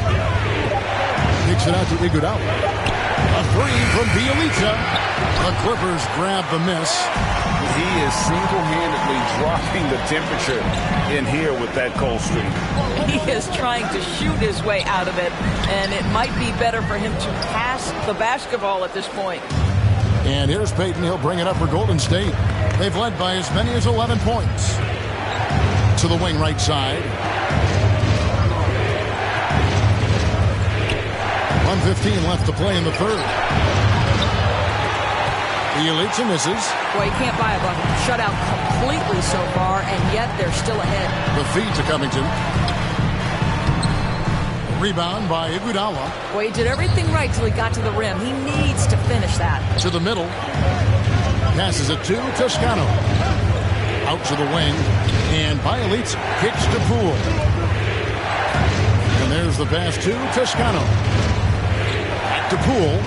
Kicks it out to Iguodala. A 3 from Bielitsa. The Clippers grab the miss. He is single-handedly dropping the temperature in here with that cold streak. He is trying to shoot his way out of it, and it might be better for him to pass the basketball at this point. And here's Payton. He'll bring it up for Golden State. They've led by as many as 11 points. To the wing right side. 1:15 left to play in the third. Bielitsa misses. Boy, you can't buy a shutout completely so far, and yet they're still ahead. The feed to Covington. Rebound by Iguodala. Boy, he did everything right till he got to the rim. He needs to finish that. To the middle. Passes it to Toscano. Out to the wing. And Bielitsa kicks to Poole. And there's the pass to Toscano. Back to Poole.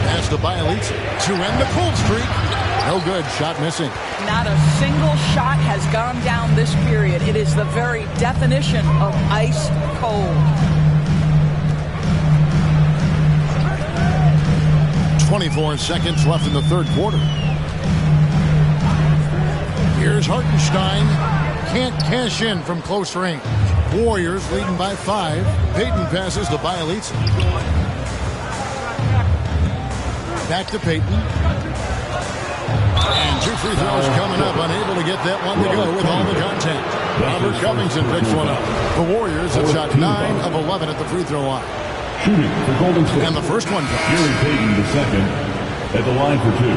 Pass to Bielitsa to end the cold streak. No good. Shot missing. Not a single shot has gone down this period. It is the very definition of ice cold. 24 seconds left in the third quarter. Here's Hartenstein. Can't cash in from close range. Warriors leading by 5. Payton passes to Bielitsa. Back to Payton. And 2 free throws coming up. Unable to get that one to go with all the contact. Robert Covington picks one up. The Warriors have shot 9 of 11 at the free throw line. Shooting for Golden State. And the first one goes. Gary Payton, the second, at the line for 2.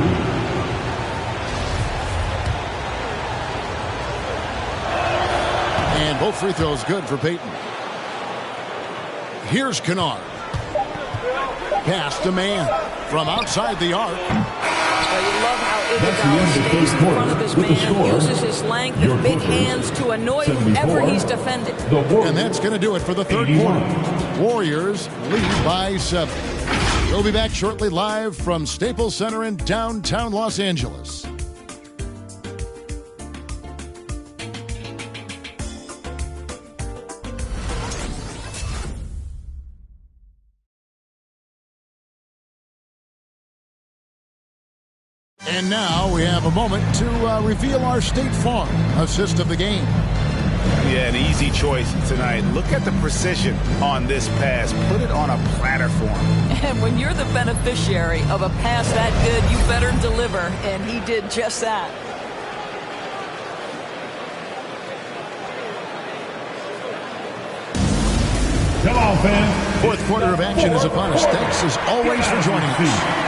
And both free throws good for Payton. Here's Kennard. Pass to Mann from outside the arc. Well, you love how Iguodala stays in front of his man, uses his length and big hands to annoy whoever he's defending. And that's going to do it for the third quarter. Warriors lead by 7. We'll be back shortly live from Staples Center in downtown Los Angeles. And now we have a moment to reveal our State Farm assist of the game. Yeah, an easy choice tonight. Look at the precision on this pass. Put it on a platter for him. And when you're the beneficiary of a pass that good, you better deliver. And he did just that. Come on, fans. Fourth quarter of action is upon us. Thanks as always for joining us.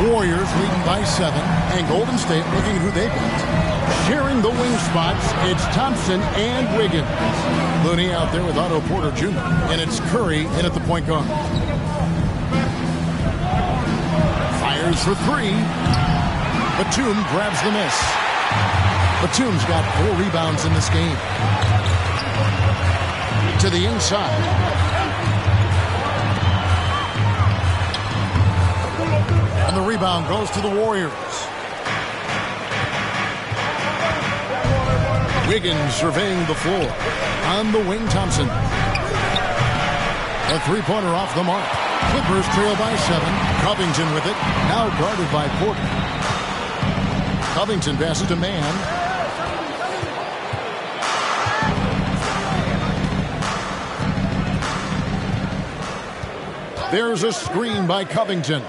Warriors leading by 7, and Golden State looking at who they've got. Sharing the wing spots, it's Thompson and Wiggins. Looney out there with Otto Porter Jr., and it's Curry in at the point guard. Fires for 3. Batum grabs the miss. Batum's got 4 rebounds in this game. To the inside. And the rebound goes to the Warriors. Wiggins surveying the floor. On the wing, Thompson. A three-pointer off the mark. Clippers trail by 7. Covington with it. Now guarded by Porter. Covington passes to Mann. There's a screen by Covington.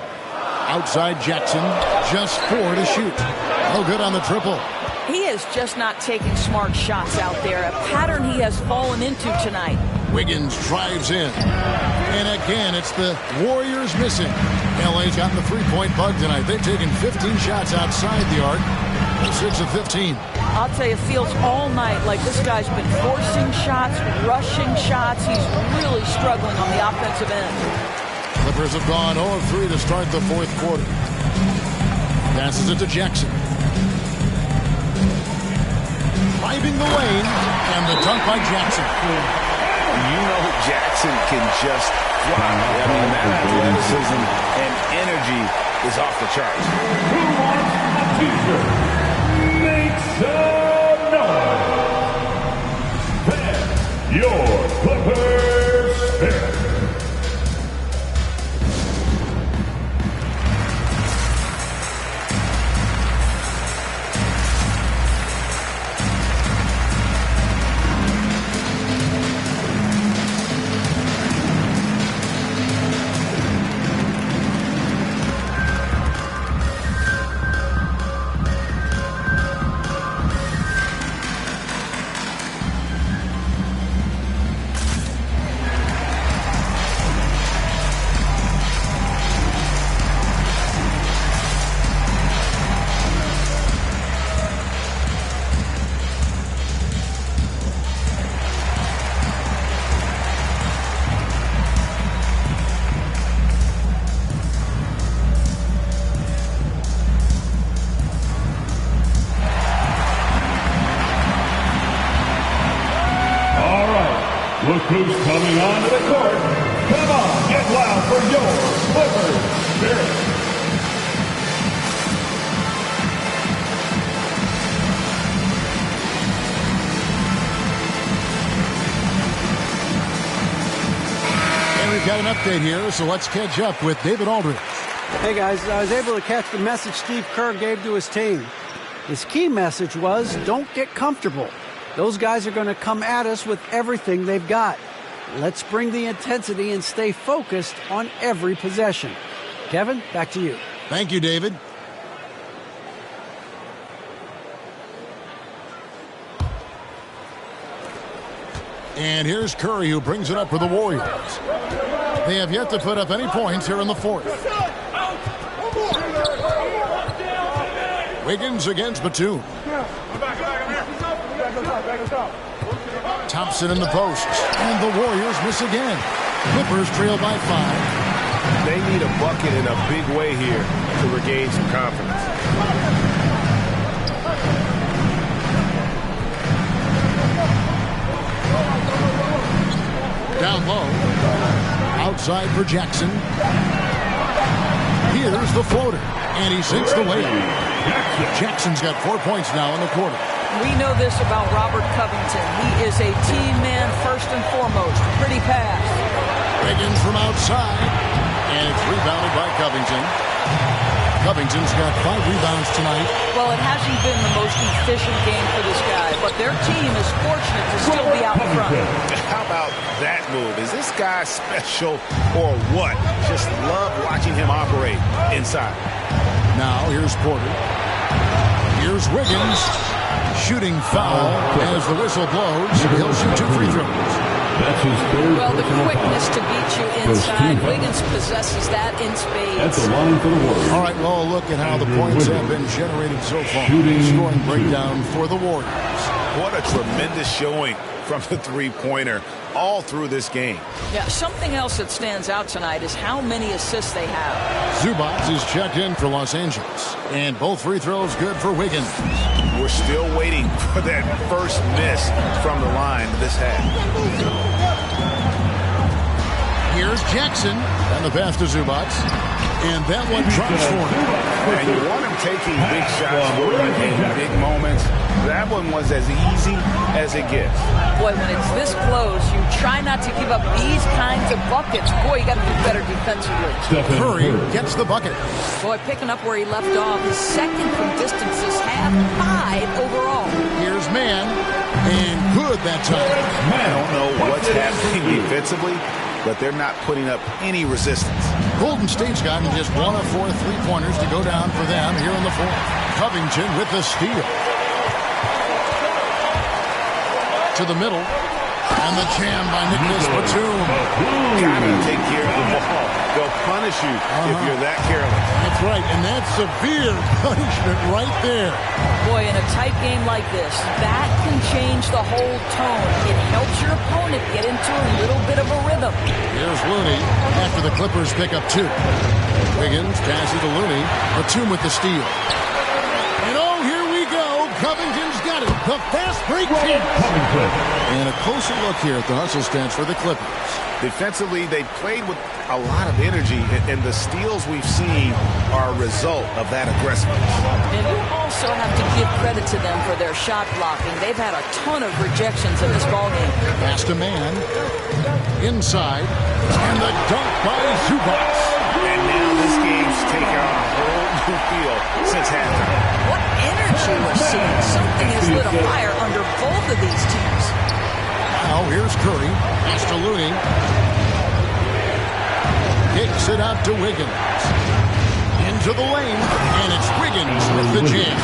Outside Jackson, just 4 to shoot. No good on the triple. He is just not taking smart shots out there, a pattern he has fallen into tonight. Wiggins drives in. And again, it's the Warriors missing. LA's gotten the three-point bug tonight. They've taken 15 shots outside the arc. 6 of 15. I'll tell you, it feels all night like this guy's been forcing shots, rushing shots. He's really struggling on the offensive end. Clippers have gone 0 of 3 to start the fourth quarter. Passes it to Jackson. Driving the lane, and the dunk by Jackson. You know Jackson can just fly. I mean, that athleticism and energy is off the charts. Who wants a t-shirt? Make some noise. Then, your Clippers pick. who's coming onto the court. Come on, get loud for your Clippers Spirit. And we've got an update here, so let's catch up with David Aldridge. Hey guys, I was able to catch the message Steve Kerr gave to his team. His key message was, don't get comfortable. Those guys are going to come at us with everything they've got. Let's bring the intensity and stay focused on every possession. Kevin, back to you. Thank you, David. And here's Curry, who brings it up for the Warriors. They have yet to put up any points here in the fourth. Wiggins against Batum. Thompson in the post. And the Warriors miss again. Clippers trail by 5. They need a bucket in a big way here to regain some confidence. Down low. Outside for Jackson. Here's the floater. And he sinks the layup. Jackson's got 4 points now in the quarter. We know this about Robert Covington. He is a team man first and foremost. Pretty pass. Wiggins from outside. And it's rebounded by Covington. Covington's got 5 rebounds tonight. Well, it hasn't been the most efficient game for this guy, but their team is fortunate to still be out in front. How about that move? Is this guy special or what? Just love watching him operate inside. Now here's Porter. Here's Wiggins. Shooting foul as the whistle blows. He'll shoot 2 free throws. That's his third. Well, the quickness to beat you inside, Wiggins possesses that in spades. That's the line for the Warriors. All right, well, look at how the points have been generated so far. Scoring breakdown for the Warriors. What a tremendous showing from the three-pointer all through this game. Yeah, something else that stands out tonight is how many assists they have. Zubac is checked in for Los Angeles. And both free throws good for Wiggins. We're still waiting for that first miss from the line this half. Here's Jackson. And the pass to Zubac. And that one drops for him. And you want him taking big shots in big moments. That one was as easy as it gets. Boy, when it's this close, you try not to give up these kinds of buckets. Boy, you got to do better defensively. Curry gets the bucket. Boy, picking up where he left off. His second from distance this half, 5 overall. Here's Mann. And good that time. I don't know what's happening defensively, but they're not putting up any resistance. Golden State's gotten just 1 of 4 3-pointers to go down for them here in the fourth. Covington with the steal. To the middle. And the jam by Nicholas Batum. Gotta take care of the ball. They'll punish you if you're that careless. That's right, and that's severe punishment right there. Boy, in a tight game like this, that can change the whole tone. It helps your opponent get into a little bit of a rhythm. Here's Looney after the Clippers pick up 2. Wiggins passes to Looney. Batum with the steal. And oh, here we go. Covington's got it. The fast break kick. And a closer look here at the hustle stats for the Clippers. Defensively, they played with a lot of energy, and the steals we've seen are a result of that aggressiveness. And you also have to give credit to them for their shot blocking. They've had a ton of rejections in this ballgame. Pass to Mann. Inside. And the dunk by Zubac. And now this game's taken on a whole new feel since halftime. What energy we're seeing. Something has lit a fire under both of these teams. Now here's Curry. Pass to Looney. Kicks it out to Wiggins. Into the lane. And it's Wiggins with the jam.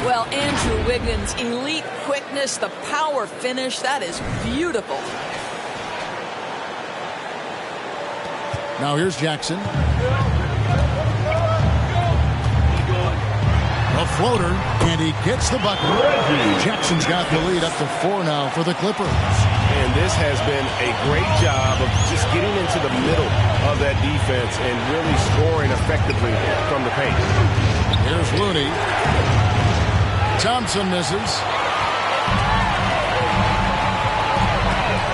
Well, Andrew Wiggins, elite quickness, the power finish. That is beautiful. Now here's Jackson. A floater, and he gets the bucket. Jackson's got the lead up to 4 now for the Clippers. And this has been a great job of just getting into the middle of that defense and really scoring effectively from the paint. Here's Looney. Thompson misses.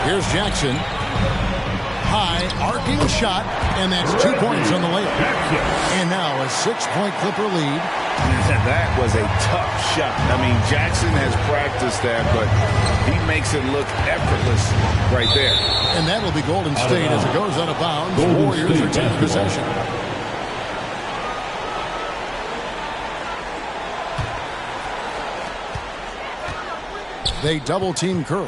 Here's Jackson. High, arcing shot, and that's 2 points on the layup. And now a 6-point Clipper lead. That was a tough shot. I mean, Jackson has practiced that, but he makes it look effortless right there. And that'll be Golden State as it goes out of bounds. Warriors retain possession. They double-team Curry.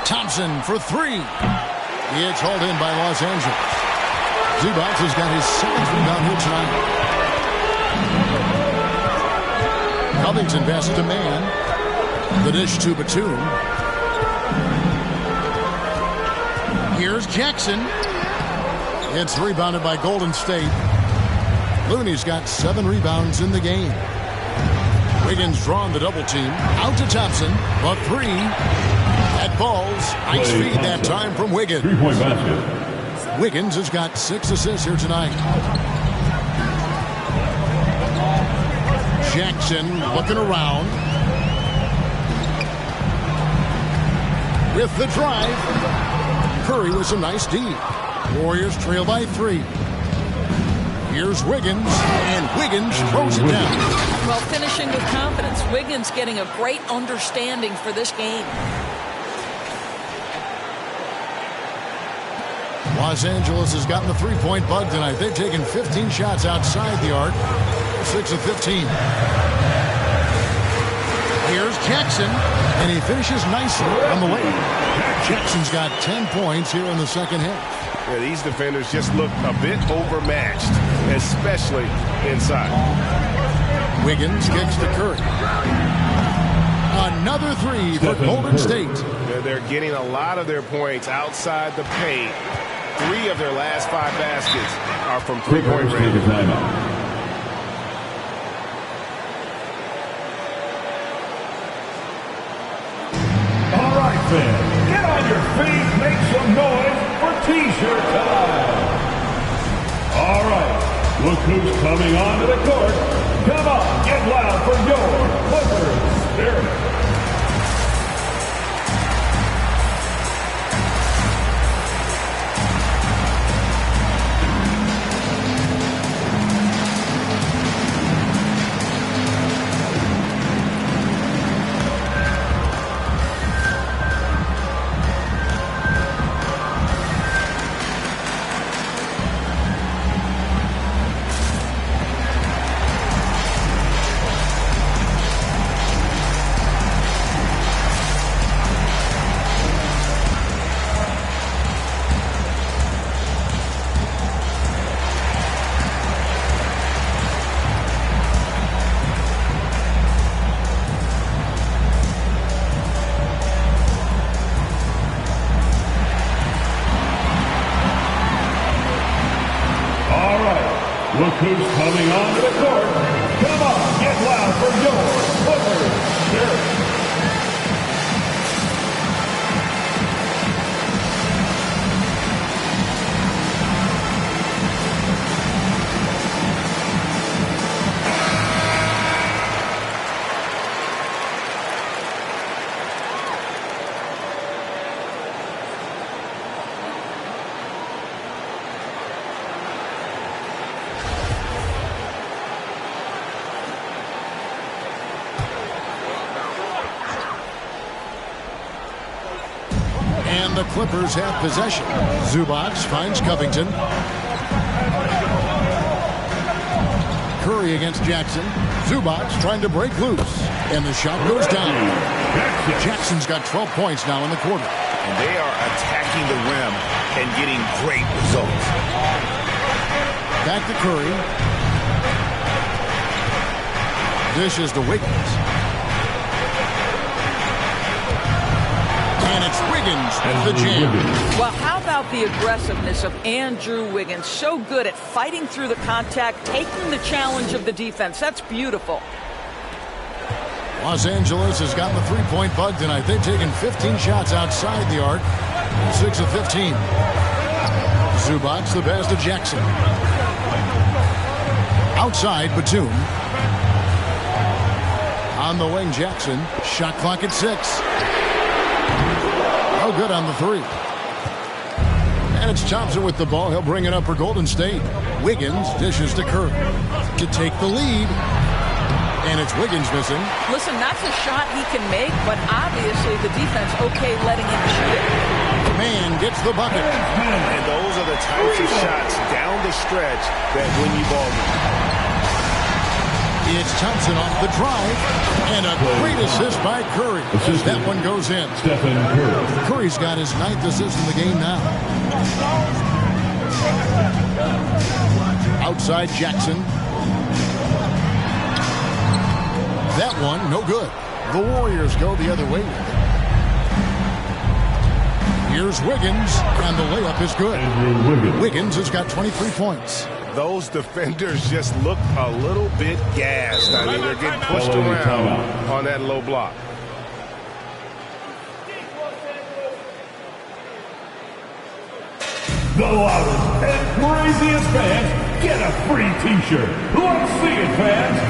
Thompson for three. It's hauled in by Los Angeles. Zubac has got his second rebound here tonight. Covington passes to man. The dish to Batum. Here's Jackson. It's rebounded by Golden State. Looney's got 7 rebounds in the game. Wiggins drawn the double team. Out to Thompson. The three. That falls. Nice feed that time from Wiggins. 3-point basket. Wiggins has got 6 assists here tonight. Jackson looking around. With the drive. Curry with some nice D. Warriors trail by 3. Here's Wiggins, and Wiggins throws it down. Well, finishing with confidence. Wiggins getting a great understanding for this game. Los Angeles has gotten the three-point bug tonight. They've taken 15 shots outside the arc. 6 of 15. Here's Jackson, and he finishes nicely on the way. Jackson's got 10 points here in the second half. Yeah, these defenders just look a bit overmatched, especially inside. Wiggins kicks to Curry. Another three for Golden State. They're getting a lot of their points outside the paint. 3 of their last 5 baskets are from three-point range. All right, fans, get on your feet, make some noise for T-shirt time. All right, look who's coming onto the court. Come on, get loud for your Clippers Spirit. Look who's coming onto the court. Come on, get loud for your Clippers Spirit. And the Clippers have possession. Zubac finds Covington. Curry against Jackson. Zubac trying to break loose. And the shot goes down. Jackson's got 12 points now in the quarter. And they are attacking the rim and getting great results. Back to Curry. Dishes to Wiggins. And it's Wiggins with the jam. Well, how about the aggressiveness of Andrew Wiggins? So good at fighting through the contact, taking the challenge of the defense. That's beautiful. Los Angeles has gotten the three-point bug tonight. They've taken 15 shots outside the arc. 6 of 15. Zubac the pass to Jackson. Outside, Batum. On the wing, Jackson. Shot clock at 6. no good on the three. And it's Thompson with the ball. He'll bring it up for Golden State. Wiggins dishes to Curry to take the lead. And it's Wiggins missing. Listen, that's a shot he can make, but obviously the defense okay letting him shoot it. Man gets the bucket. And those are the types of shots down the stretch that win you ball games. It's Thompson off the drive. And a great assist by Curry as that one goes in. Curry's got his 9th assist in the game now. Outside Jackson. That one, no good. The Warriors go the other way. Here's Wiggins, and the layup is good. Wiggins has got 23 points. Those defenders just look a little bit gassed. I mean, they're getting pushed around on that low block. The loudest and craziest fans get a free T-shirt. Let's see it, fans.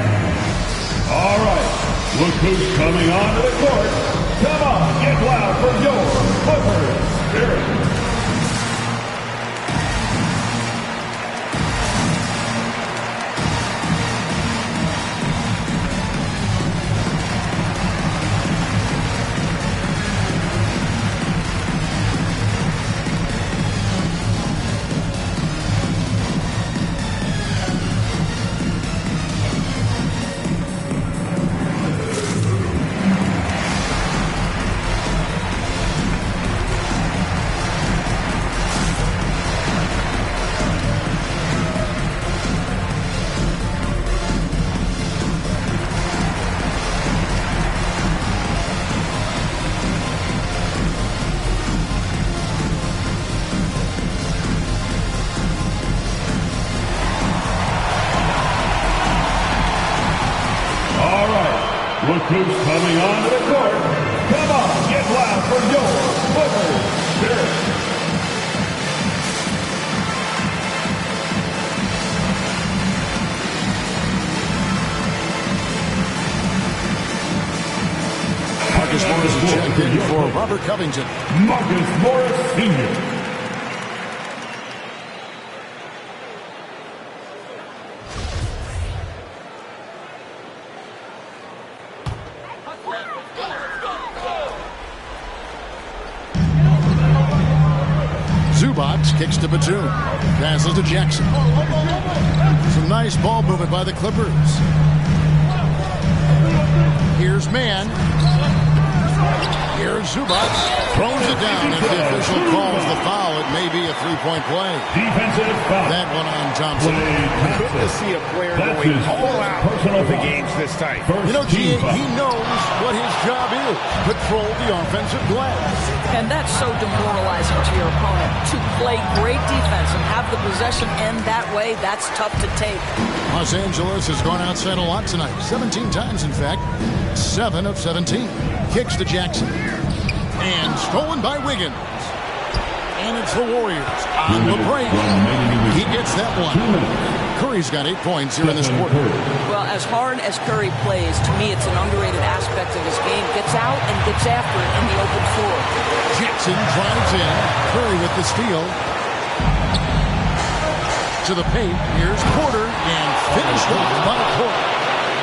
All right, look who's coming onto the court. Come on, get loud for your Clippers Spirit. Look who's coming onto the court. Come on, get loud for your Clippers Spirit. Marcus Morris is checked in for Robert Covington. Marcus Morris Sr. Zubac kicks to Batum. Passes to Jackson. Some nice ball movement by the Clippers. Here's Mann. Here's Zubac. Throws it down. If the official calls the foul, it may be a three-point play. Defensive foul. That one on Thompson. Good to see a player going all out for the games this tight. You know, G.A., he knows what his job is. Control the offensive glass. And that's so demoralizing to your opponent. To play great defense and have the possession end that way, that's tough to take. Los Angeles has gone outside a lot tonight. 17 times, in fact. 7 of 17. Kicks to Jackson. And stolen by Wiggins. And it's the Warriors on the break. He gets that one. Curry's got 8 points here in this quarter. Well, as hard as Curry plays, to me it's an underrated aspect of his game. Gets out and gets after it in the open floor. Jackson drives in. Curry with the steal. To the paint. Here's Porter. And finished off by Porter.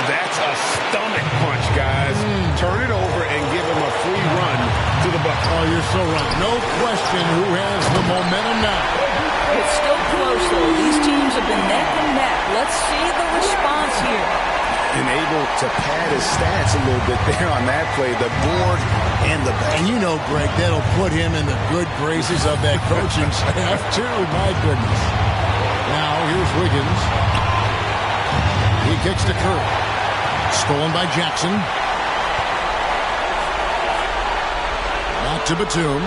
That's a stomach punch, guys. Turn it over and give him a free run to the bucket. Oh, you're so right. No question who has the momentum now. It's still close, though. These teams have been neck and neck. Let's see the response here. And able to pad his stats a little bit there on that play. The board and the back. And you know, Greg, that'll put him in the good graces of that coaching staff, too. My goodness. Now, here's Wiggins. He kicks to Curry. Stolen by Jackson. Back to Batum.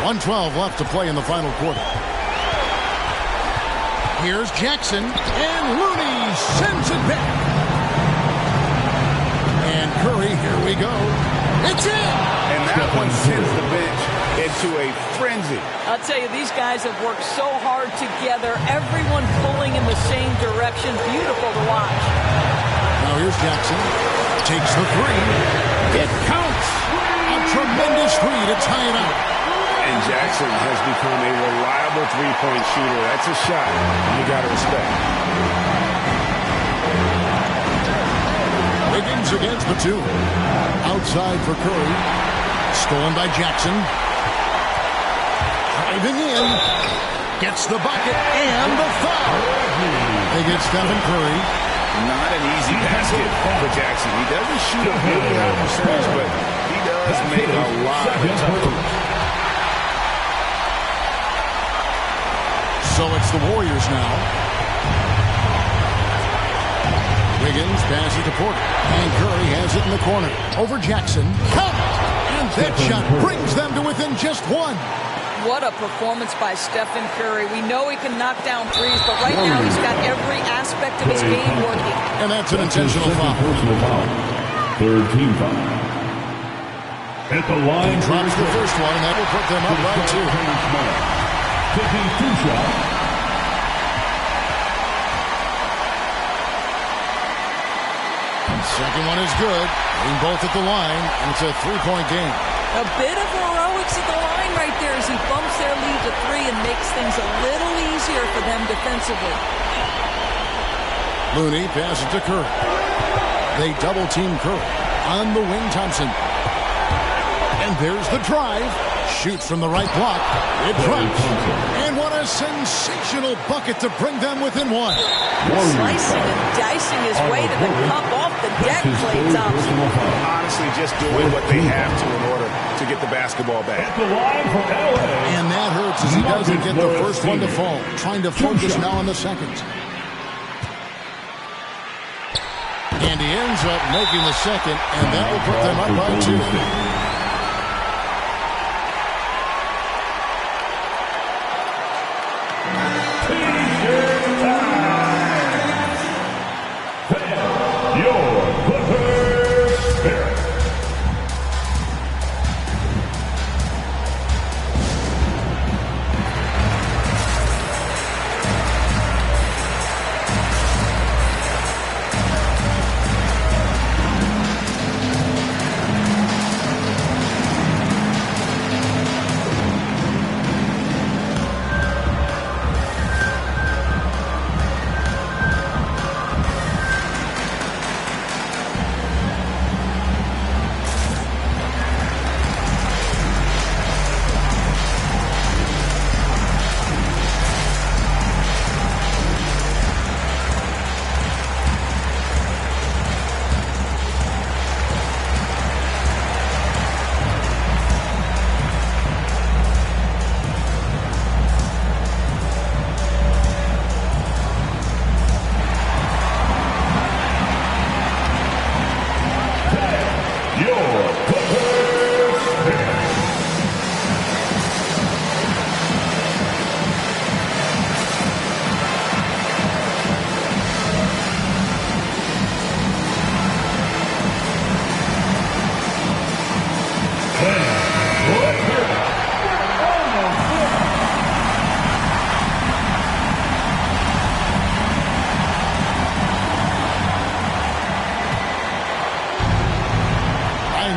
1:12 left to play in the final quarter. Here's Jackson. And Looney sends it back. And Curry, here we go. It's in! And that one sends the bench into a frenzy. I'll tell you, these guys have worked so hard together. Everyone pulling in the same direction. Beautiful to watch. Now here's Jackson. Takes the three. It counts. A tremendous three to tie it up. And Jackson has become a reliable three-point shooter. That's a shot you got to respect. Wiggins against the two. Outside for Curry. Stolen by Jackson. Driving in. Gets the bucket and the foul. They get Stephen Curry. Not an easy basket for Jackson. He doesn't shoot a really high percentage, but he does make a lot of tough threes. So it's the Warriors now. Wiggins passes to Porter. And Curry has it in the corner. Over Jackson. Count! And that shot brings them to within just one. What a performance by Stephen Curry. We know he can knock down threes, but right now he's got every aspect of his game working. And that's an intentional foul. Third team foul. At the line, he drops the first one, and that will put them up by two. Taking two shots. Second one is good. Hitting both at the line, and it's a three-point game. A bit of heroics at the line right there as he bumps their lead to three and makes things a little easier for them defensively. Looney passes to Curry. They double-team Curry. On the wing, Thompson. And there's the drive. Shoots from the right block. It drops. And what a sensational bucket to bring them within one. Slicing and dicing his way to the cup off the deck, Klay Thompson. Honestly, just doing what they have to in order to get the basketball back. And that hurts as he doesn't get the first one to fall. Trying to focus now on the second. And he ends up making the second, and that will put them up by two.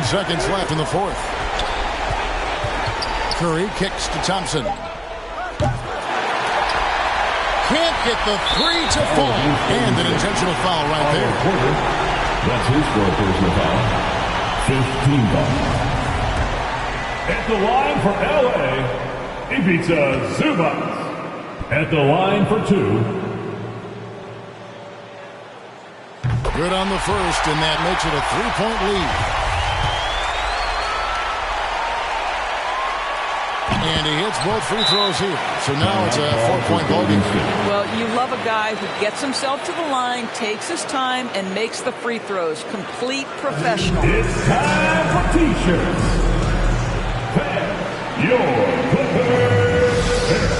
Seconds left in the fourth. Curry kicks to Thompson. Can't get the three to fall. And an intentional foul right there. That's his fourth personal foul. 15 foul. At the line for LA, Ivica Zubac. At the line for two. Good on the first, and that makes it a three-point lead. And he hits both free throws here. So now it's a 4-point ball game. Well, you love a guy who gets himself to the line, takes his time, and makes the free throws. Complete professional. It's time for T-shirts. Fan your Clippers fair.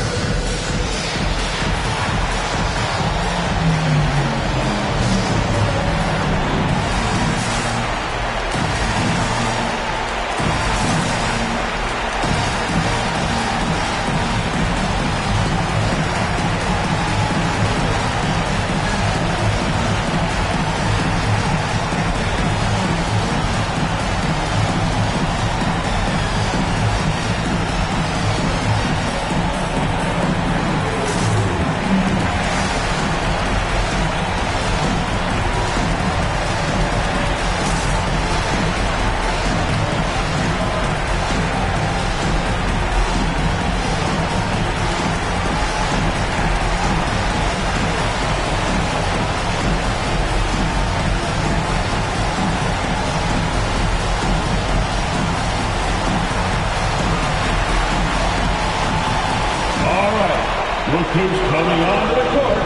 Look who's coming onto the court.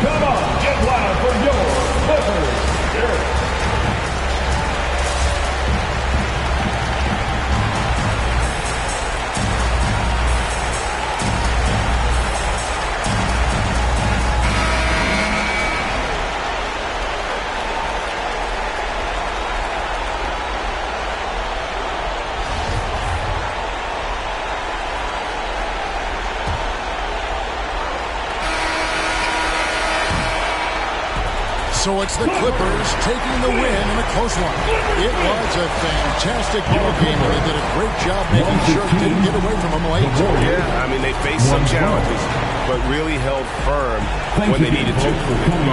Come on, get loud for your Clippers. Derek. So it's the Clippers taking the win in a close one. It was a fantastic ball game, and they did a great job making sure it didn't get away from them late. Yeah, I mean, they faced some challenges, but really held firm when they needed to.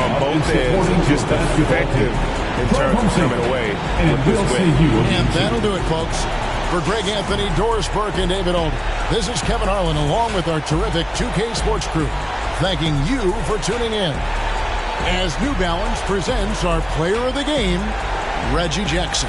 On both ends, just effective in terms of coming away with this win. And that'll do it, folks. For Greg Anthony, Doris Burke, and David Olden, this is Kevin Harlan along with our terrific 2K Sports crew, thanking you for tuning in. As New Balance presents our player of the game, Reggie Jackson.